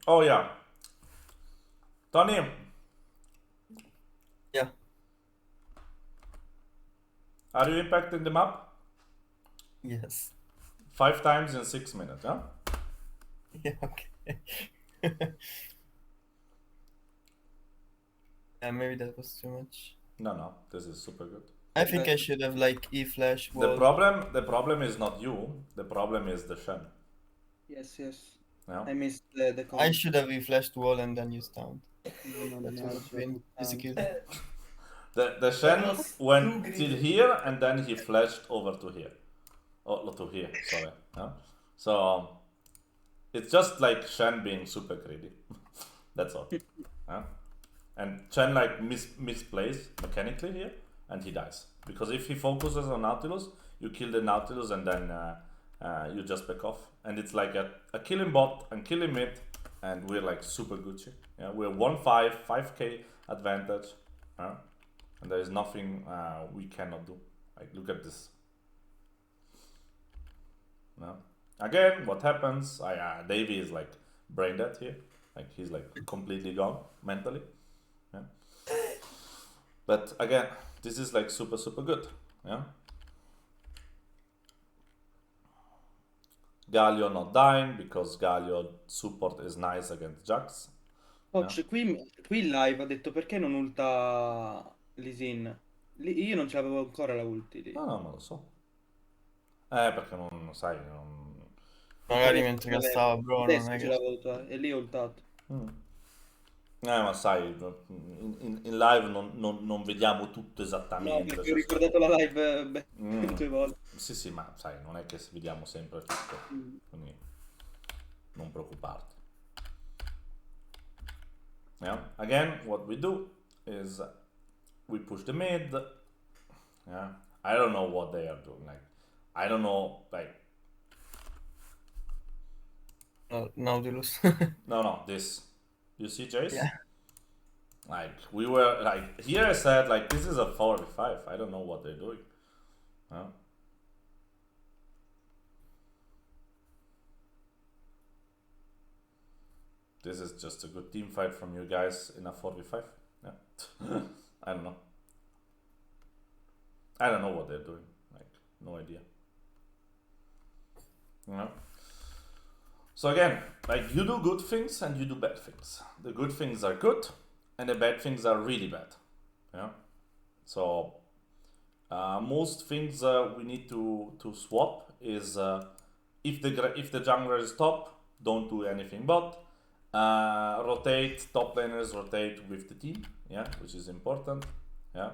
Oh yeah. Tony. Yeah. Are you impacting the map? Yes. 5 times in 6 minutes, huh? Yeah. Okay. Yeah, maybe that was too much. No, this is super good. I think I should have like E-flash The wall. problem is not you. The problem is the Shen. Yes. Yeah. I missed the I should have E-flashed wall and then used down. No, That would have been executed. The Shen was went too till greedy. here and then he flashed over to here. Oh, not to here, sorry. Yeah? So it's just like Shen being super greedy. That's all. Yeah? And Shen like misplays mechanically here and he dies. Because if he focuses on Nautilus, you kill the Nautilus and then you just back off. And it's like a killing bot and killing mid and we're like super Gucci. Yeah? We're 1-5, 5k advantage. Yeah? And there is nothing we cannot do, I Like, look at this. No. Again, what happens? Davey is like brain dead here. Like, he's like completely gone mentally. Yeah. But again, this is like super good. Yeah. Galio not dying because Galio support is nice against Jax. Coach, qui in live ha detto perché non ulta Lisin. Io non ce l'avevo ancora la ulti lì. No, non lo so. Perché non sai, non... Magari mentre castava, bro, non Adesso è ce che... l'avevo ultata e lì ho ultato. Ma sai, in live non vediamo tutto No, esattamente. perché ho ricordato la live 2 volte. Sì, ma sai, non è che vediamo sempre tutto, quindi non preoccuparti. Yeah. Again, what we do is we push the mid. Yeah. I don't know what they are doing. Like, I don't know. Like, Nautilus. no, this. You see, Jace? Yeah. Like, we were like here. I said like this is a 45. I don't know what they're doing. Yeah. This is just a good team fight from you guys in a 45. Yeah. I don't know. I don't know what they're doing. Like, no idea. You know? So again, like, you do good things and you do bad things. The good things are good and the bad things are really bad. Yeah. So most things we need to swap is if the jungler is top, don't do anything but rotate, top laners rotate with the team, yeah, which is important, yeah,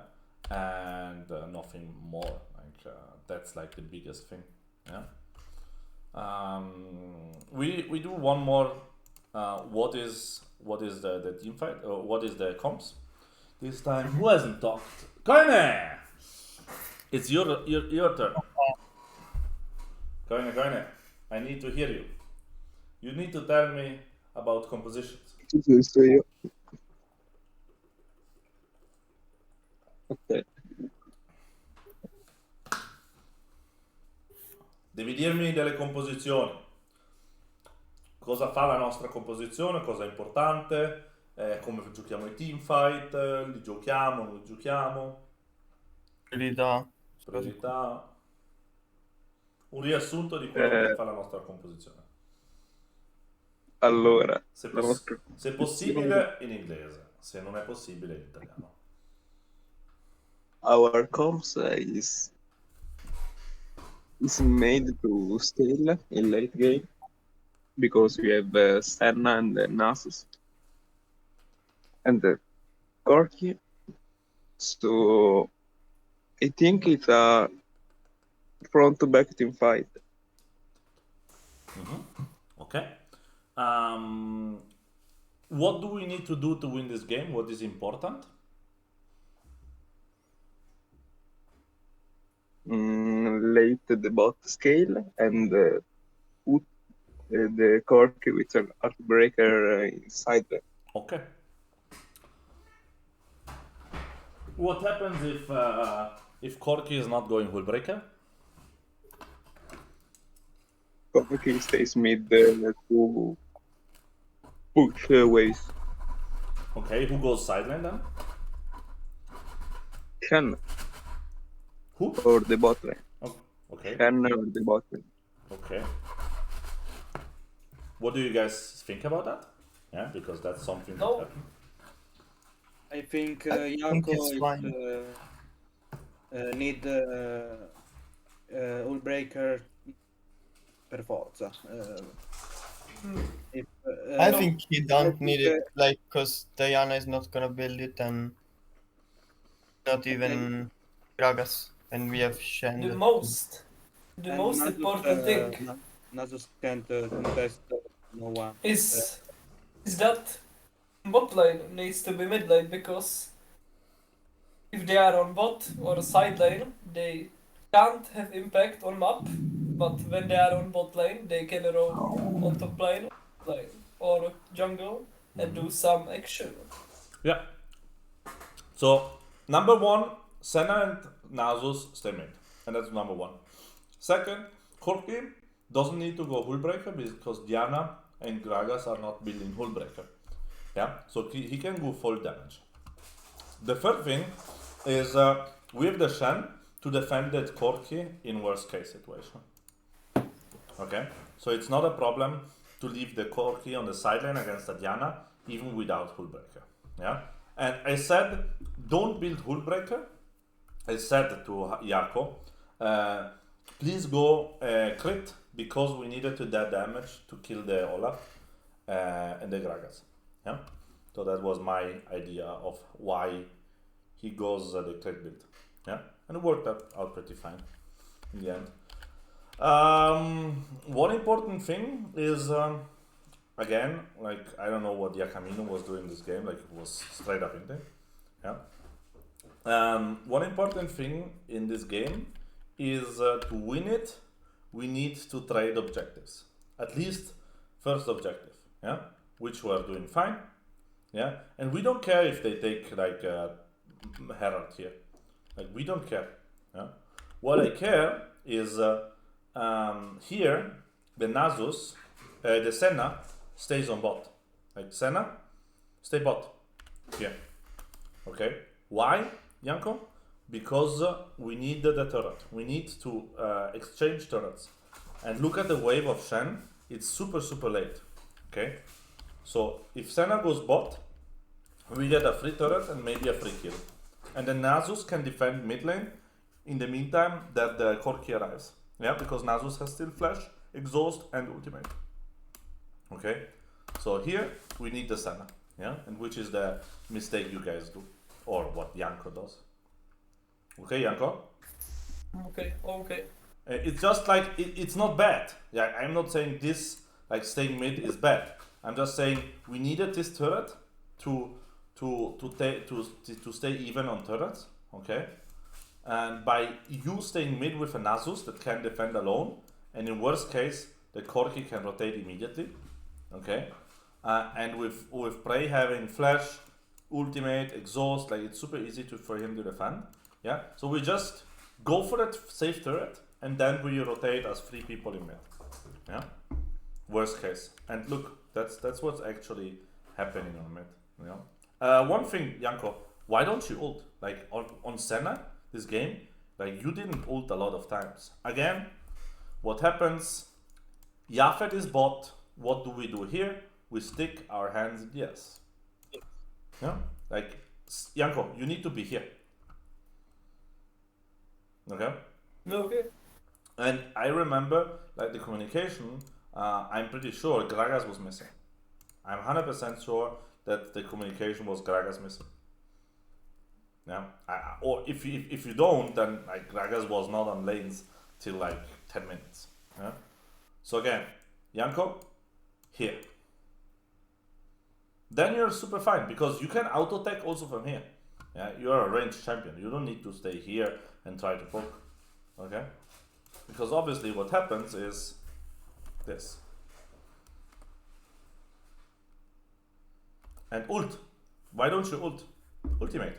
and nothing more. Like that's like the biggest thing, yeah. We do one more. What is the team fight? Or what is the comps? This time, who hasn't talked? Koine! It's your turn. Koine, I need to hear you. You need to tell me about compositions. Giusto io. Ok. Devi dirmi delle composizioni. Cosa fa la nostra composizione, cosa è importante, come giochiamo i teamfight, li giochiamo, non li giochiamo, Priorità. priorità. Un riassunto di quello che fa la nostra composizione. Allora, Se, la nostra se possibile in inglese, se non è possibile in italiano. our comps is made to scale in late game because we have Senna and Nasus and Corky. So I think it's a front to back team fight. Okay. What do we need to do to win this game? What is important? Late the bot scale and put the Corky with an Heartbreaker inside them. Okay. What happens if Corky is not going Hullbreaker? Corky stays mid to push waves. Okay, who goes sideline then? Shen Who? or the bot lane. Oh, okay. Shen or the bot lane. Okay. What do you guys think about that? Yeah, because that's something that No. happened. I think I think Janko it's fine. need Hullbreaker per forza. I No, think he don't need it, like, cause Diana is not gonna build it and not even Gragas, and we have Shen. The that- most and most Nasus, important thing Nasus can't contest no one. is that bot lane needs to be mid lane, because if they are on bot or side lane, they can't have impact on map, but when they are on bot lane, they can roam on top lane or jungle and do some action. Yeah. So number one, Senna and Nasus stay mid. and that's number one. Second, Corki doesn't need to go Hullbreaker because Diana and Gragas are not building Hullbreaker. Yeah, so he can go full damage. The third thing is we have the Shen to defend that Corki in worst case situation. Okay, so it's not a problem to leave the Corki on the sideline against the Diana even without Hullbreaker. Yeah, and I said don't build Hullbreaker. I said to Jaco, please go crit because we needed to that damage to kill the Olaf and the Gragas. Yeah, so that was my idea of why he goes the crit build. Yeah, and it worked out pretty fine in the end. One important thing is again, like I don't know what Yakamino was doing this game, like it was straight up intake. Yeah. One important thing in this game is to win it, we need to trade objectives. At least first objective, yeah, which we are doing fine, yeah, and we don't care if they take like Herald here, like we don't care. Yeah, what I care is here the Nasus, the Senna stays on bot, like Senna, stay bot here. Okay, why, Janko? Because we need the turret. We need to exchange turrets. And look at the wave of Shen. It's super late. Okay, so if Senna goes bot, we get a free turret and maybe a free kill. And then Nasus can defend mid lane in the meantime that the Corki arrives. Yeah, because Nasus has still flash, exhaust, and ultimate. Okay, so here we need the Senna. Yeah, and which is the mistake you guys do, or what Janko does. Okay, Janko? Okay. It's just like, it's not bad. Yeah, I'm not saying this, like staying mid is bad. I'm just saying we needed this turret to stay even on turrets, okay? And by you staying mid with a Nasus that can defend alone, and in worst case, the Corki can rotate immediately, okay? And with Prey having flash, ultimate, exhaust, like it's super easy for him to defend. Yeah, so we just go for that safe turret and then we rotate as 3 people in mid. Yeah, worst case. And look, that's what's actually happening on mid. You know, one thing, Janko, why don't you ult? Like on Senna, this game, like you didn't ult a lot of times. Again, what happens? Yafet is bot. What do we do here? We stick our hands in the S. Yeah, like Janko, you need to be here. Okay. Okay. And I remember, like the communication. I'm pretty sure Gragas was missing. I'm 100% sure that the communication was Gragas missing. Yeah. Or if you don't, then like Gragas was not on lanes till like 10 minutes. Yeah. So again, Janko, here. Then you're super fine because you can auto attack also from here. Yeah, you are a ranged champion. You don't need to stay here and try to poke. Okay? Because obviously what happens is this. And ult. Why don't you ult? Ultimate.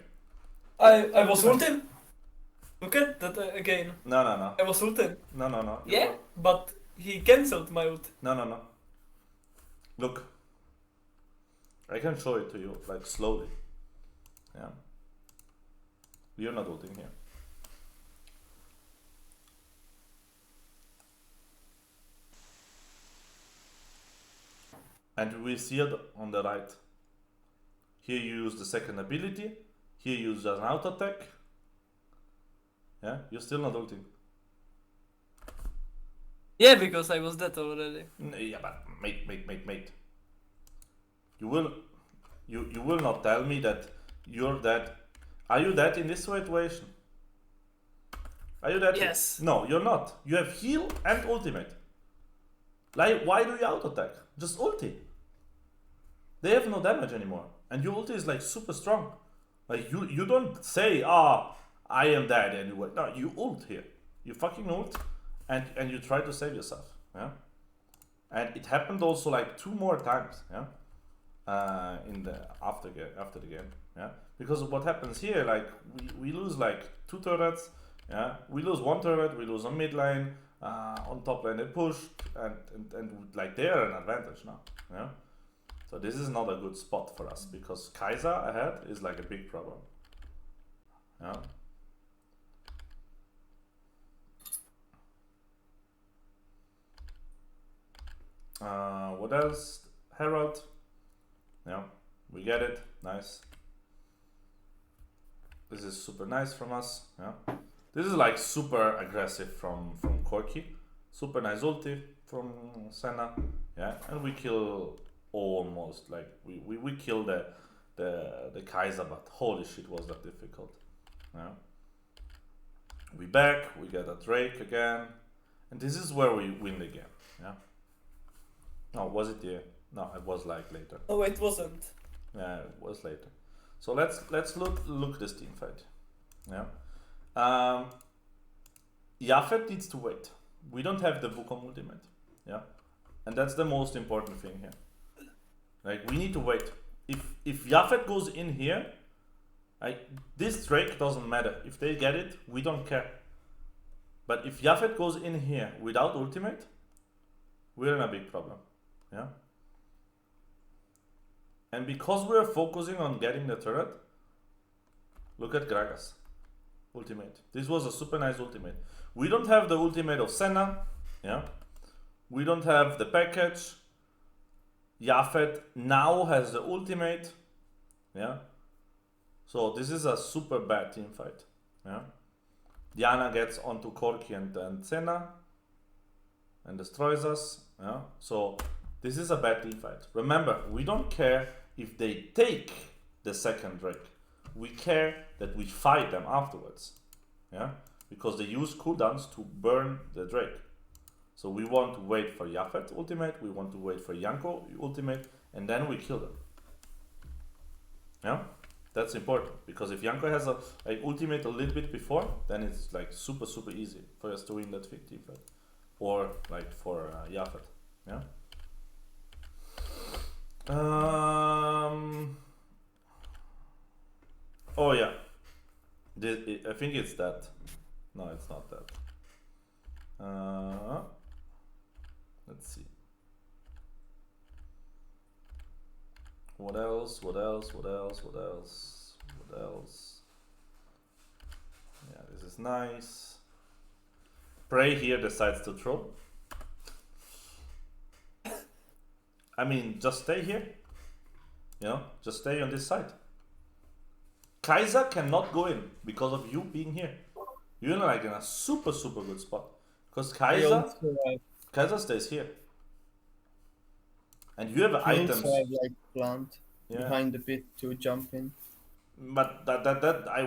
I was ulting. Look at that again. No. I was ulting. No. Yeah, but he cancelled my ult. No. Look. I can show it to you, like slowly. Yeah. You're not ulting here. And we see it on the right. Here you use the second ability. Here you use an auto attack. Yeah, you're still not ulting. Yeah, because I was dead already. Yeah, but mate. You will not tell me that you're dead. Are you dead in this situation? Are you dead? Yes. No, you're not. You have heal and ultimate. Like, why do you auto attack? Just ulti. They have no damage anymore, and your ulti is like super strong. Like you don't say, I am dead anyway. No, you ult here. You fucking ult, and you try to save yourself. Yeah. And it happened also like 2 more times. Yeah. In the after the game. Yeah. Because what happens here, like we lose like 2 turrets, Yeah, we lose one turret, we lose on mid lane, on top lane they push, and like they are an advantage now. Yeah, so this is not a good spot for us because Kaiser ahead is like a big problem. Yeah. What else? Herald. Yeah, we get it. Nice. This is super nice from us. Yeah, this is like super aggressive from Corki. Super nice ulti from Senna. Yeah, and we kill almost like we kill the Kaiser, but holy shit was that difficult. Yeah. We back. We get a Drake again, and this is where we win the game. Yeah. No, was it here? No, it was like later. Oh, it wasn't. Yeah, it was later. So let's look this team fight. Yeah. Yafet needs to wait. We don't have the Wukong ultimate. Yeah. And that's the most important thing here. Like we need to wait. If Yafet goes in here, this Drake doesn't matter. If they get it, we don't care. But if Yafet goes in here without ultimate, we're in a big problem. Yeah. And because we're focusing on getting the turret, look at Gragas ultimate. This was a super nice ultimate. We don't have the ultimate of Senna. Yeah. We don't have the package. Yafet now has the ultimate. Yeah. So this is a super bad team fight. Yeah. Diana gets onto Corki and Senna and destroys us. Yeah. So this is a bad team fight. Remember, we don't care if they take the second Drake. We care that we fight them afterwards. Yeah? Because they use cooldowns to burn the Drake. So we want to wait for Yafet ultimate, we want to wait for Yanko ultimate, and then we kill them. Yeah? That's important. Because if Yanko has a ultimate a little bit before, then it's like super easy for us to win that team fight. Or like for Yafet. Yeah? Oh yeah, I think it's that. No, it's not that. Let's see. What else? Yeah, this is nice. Prey here decides to throw. I mean, just stay here. You know, just stay on this side. Kaiser cannot go in because of you being here. You're like in a super good spot. Because Kaiser stays here. And you have items. Also have like plant behind the pit to jump in. But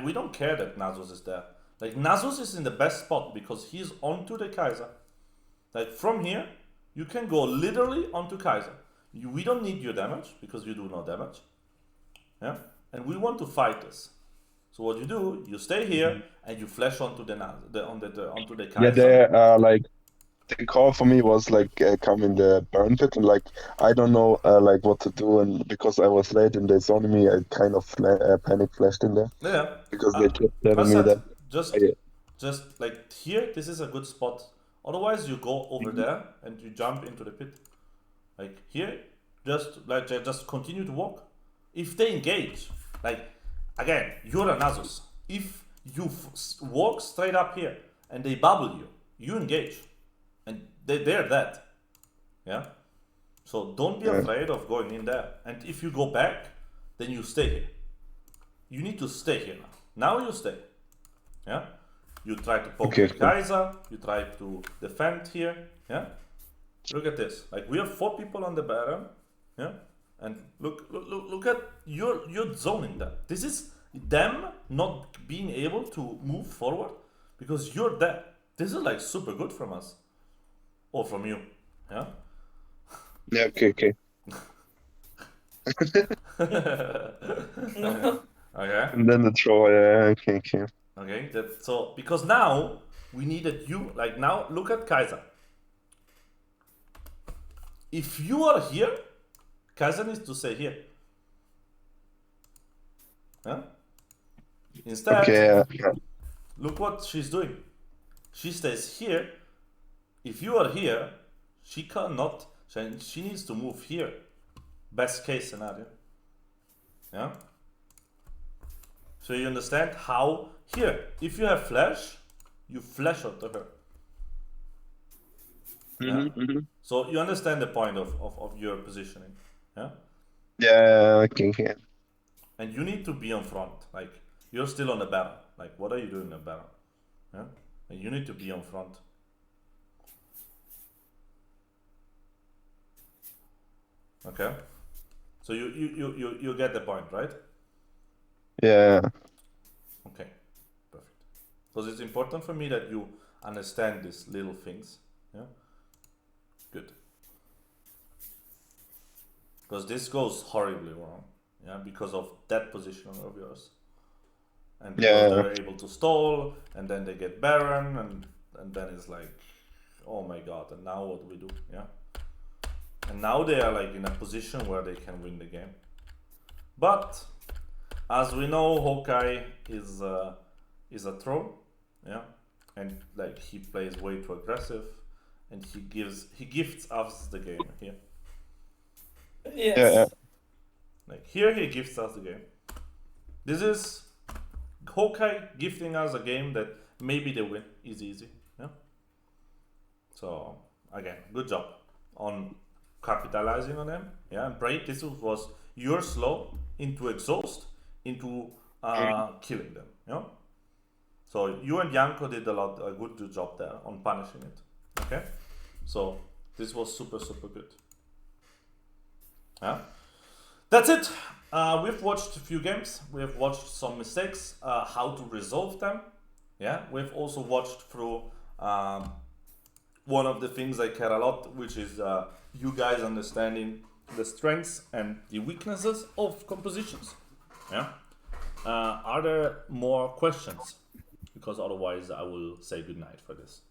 we don't care that Nasus is there. Like Nasus is in the best spot because he's onto the Kaiser. Like from here, you can go literally onto Kaiser. We don't need your damage because you do no damage. Yeah, and we want to fight this. So what you do, you stay here and you flash onto the Kaiser. Yeah, the call for me was like come in the burn pit and like I don't know like what to do, and because I was late and they saw me, I kind of panic flashed in there. Yeah. Because they kept telling me that. Just like here, this is a good spot. Otherwise, you go over there and you jump into the pit. Like here, just continue to walk. If they engage, like again, you're a Nasus. If you walk straight up here and they bubble you, you engage, and they're dead. Yeah. So don't be afraid of going in there. And if you go back, then you stay here. You need to stay here now. Now you stay. Yeah. You try to poke the Kaiser. You try to defend here. Yeah. Look at this. Like we have 4 people on the Baron. Yeah. And look at you're zoning them. This is them not being able to move forward because you're there. This is like super good from us. Or from you. Yeah. Yeah. Okay. Okay. And then the throw. Yeah. Okay. Okay. So because now we needed you. Like now, look at Kaiser. If you are here, Kaiser needs to stay here. Huh? Instead, Look what she's doing. She stays here. If you are here, she cannot. She needs to move here. Best case scenario. Yeah. So you understand how here, if you have flash, you flash onto her. Yeah. So you understand the point of your positioning. Yeah. Yeah, okay, yeah. And you need to be on front. Like you're still on the battle. Like what are you doing in the battle? Yeah. And you need to be on front. Okay. So you get the point, right? Yeah. Okay. Perfect. Because it's important for me that you understand these little things. Yeah. Good. Because this goes horribly wrong. Yeah, because of that positioning of yours. And because Yeah. they're able to stall, and then they get Baron, and then it's like, oh my god, and now what do we do? Yeah. And now they are like in a position where they can win the game. But as we know, Hawkeye is a troll, yeah, and like he plays way too aggressive, and he gifts us the game here. Yes. Yeah. Like here he gifts us the game. This is Hawkeye gifting us a game that maybe they win easy, yeah. So again, good job on capitalizing on them, yeah. And Braid, this was your slow into exhaust into killing them, you know. So you and Janko did a good job there on punishing it. Okay, so this was super good. Yeah, that's it. We've watched a few games. We've watched some mistakes, how to resolve them. Yeah, we've also watched through one of the things I care a lot, which is you guys understanding the strengths and the weaknesses of compositions. Yeah. Are there more questions? Because otherwise I will say goodnight for this.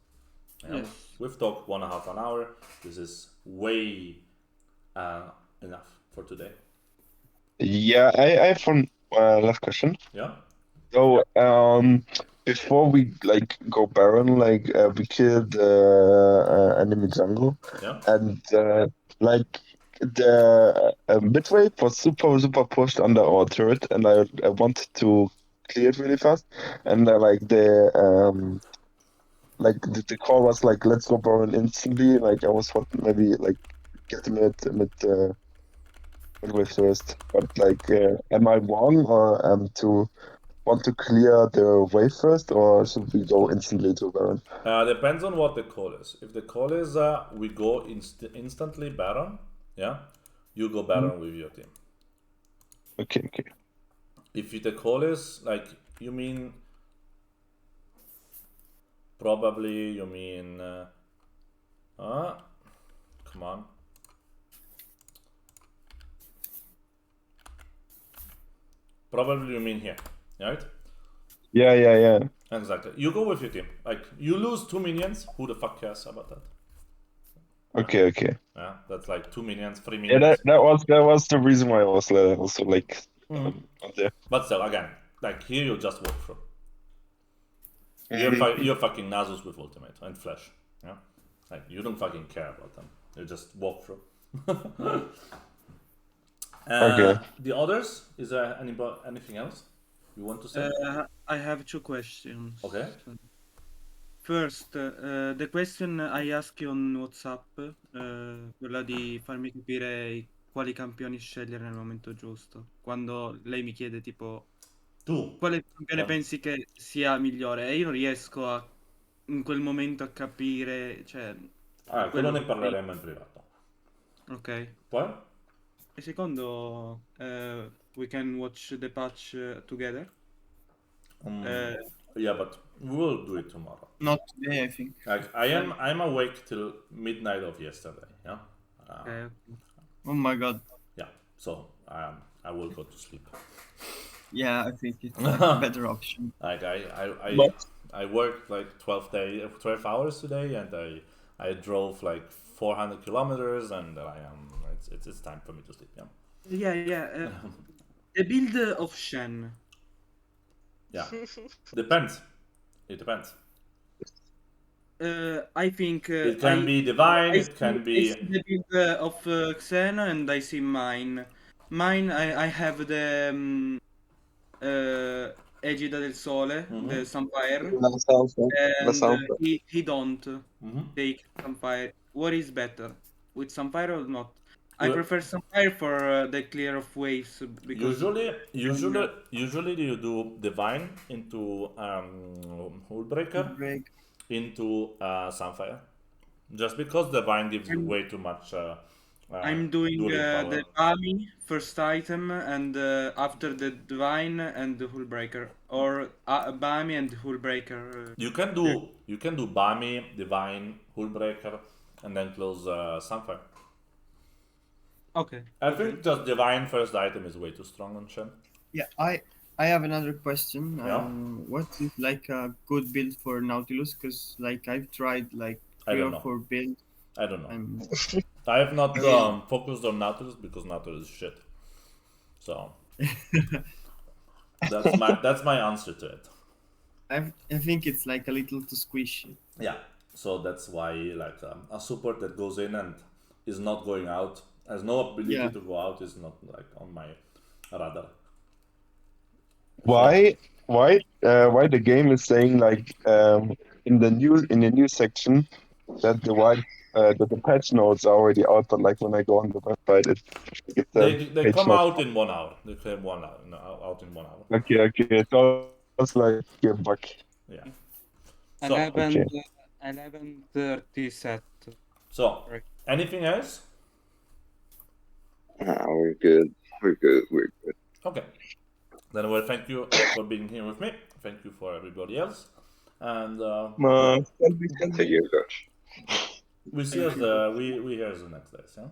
Yeah. Yes. We've talked 1.5 hours. This is way enough for today. Yeah, I have one last question. Yeah. So, before we like go Baron, like we killed enemy jungle, Yeah. and like the mid wave was super pushed under our turret, and I wanted to clear it really fast, and the call was like, let's go Baron instantly. Like I was maybe like get the mid wave first, but like am I wrong or to want to clear the wave first, or should we go instantly to Baron? Depends on what the call is. If the call is we go instantly Baron, yeah, you go Baron with your team. Okay. If the call is like you mean probably you mean come on. Probably you mean here, right? Yeah. Exactly. You go with your team. Like you lose 2 minions. Who the fuck cares about that? Okay. Yeah, that's like 2 minions, 3 Yeah, minions. that was the reason why I was also like out there. But still, again, like here you just walk through. You're fucking Nasus with ultimate and flash. Yeah, like you don't fucking care about them. You just walk through. Okay. The others, is there anything else you want to say? I have two questions. Okay. First, the question I ask you on WhatsApp, quella di farmi capire quali campioni scegliere nel momento giusto. Quando lei mi chiede tipo Tu. quale campione Ah. pensi che sia migliore, e io non riesco in quel momento a capire, cioè, Quello quello ne che- parleremo in privato. ok. Poi? E secondo, we can watch the patch together. Yeah, but we will do it tomorrow. Not today, I think. Like I'm awake till midnight of yesterday. Yeah. Okay. Oh my god. Yeah. So I will go to sleep. Yeah, I think it's like a better option. Like But- I worked like 12 hours today, and I drove like 400 kilometers, and it's time for me to sleep. Yeah. Yeah. The build of Shen. Yeah. Depends. It depends. I think It can be divine. It can I be. see the build of Xeno and I see mine. Mine, I have the Egida del Sole, the Sunfire, La Sanfa. La and Sanfa. he don't Mhm. take Sunfire. What is better, with Sunfire or not? I Well- prefer Sunfire for the clear of waves because Usually you do divine into Hullbreaker Break. into Sunfire, just because divine gives you way too much I'm doing dueling power. the Bami first item and after the Divine and the Hullbreaker, or Bami and Hullbreaker. You can do Bami, divine, Hullbreaker, and then close Sunfire. Okay. I think just divine first item is way too strong on Shen. Yeah, I have another question. Yeah. What is like a good build for Nautilus? Because like I've tried like I 3 don't or know. 4 builds. I don't know. I'm I have not Really? focused on Nautilus because Nautilus is shit. So that's my answer to it. I think it's like a little too squishy. Yeah. So that's why like a support that goes in and is not going out, has no ability Yeah. to go out, is not like on my radar. Why the game is saying like in the new section that the patch notes are already out, but like when I go on the website, it's They patch come notes. out in 1 hour. They came 1 hour, no, out in 1 hour. Okay, so it's like a bug. Yeah. So 11:30 set. so Right. anything else? We're good. We're good. We're good. Okay. Then well, thank you for being here with me. Thank you for everybody else, and Thank you, Josh. we see us we hear us the next days. Yeah.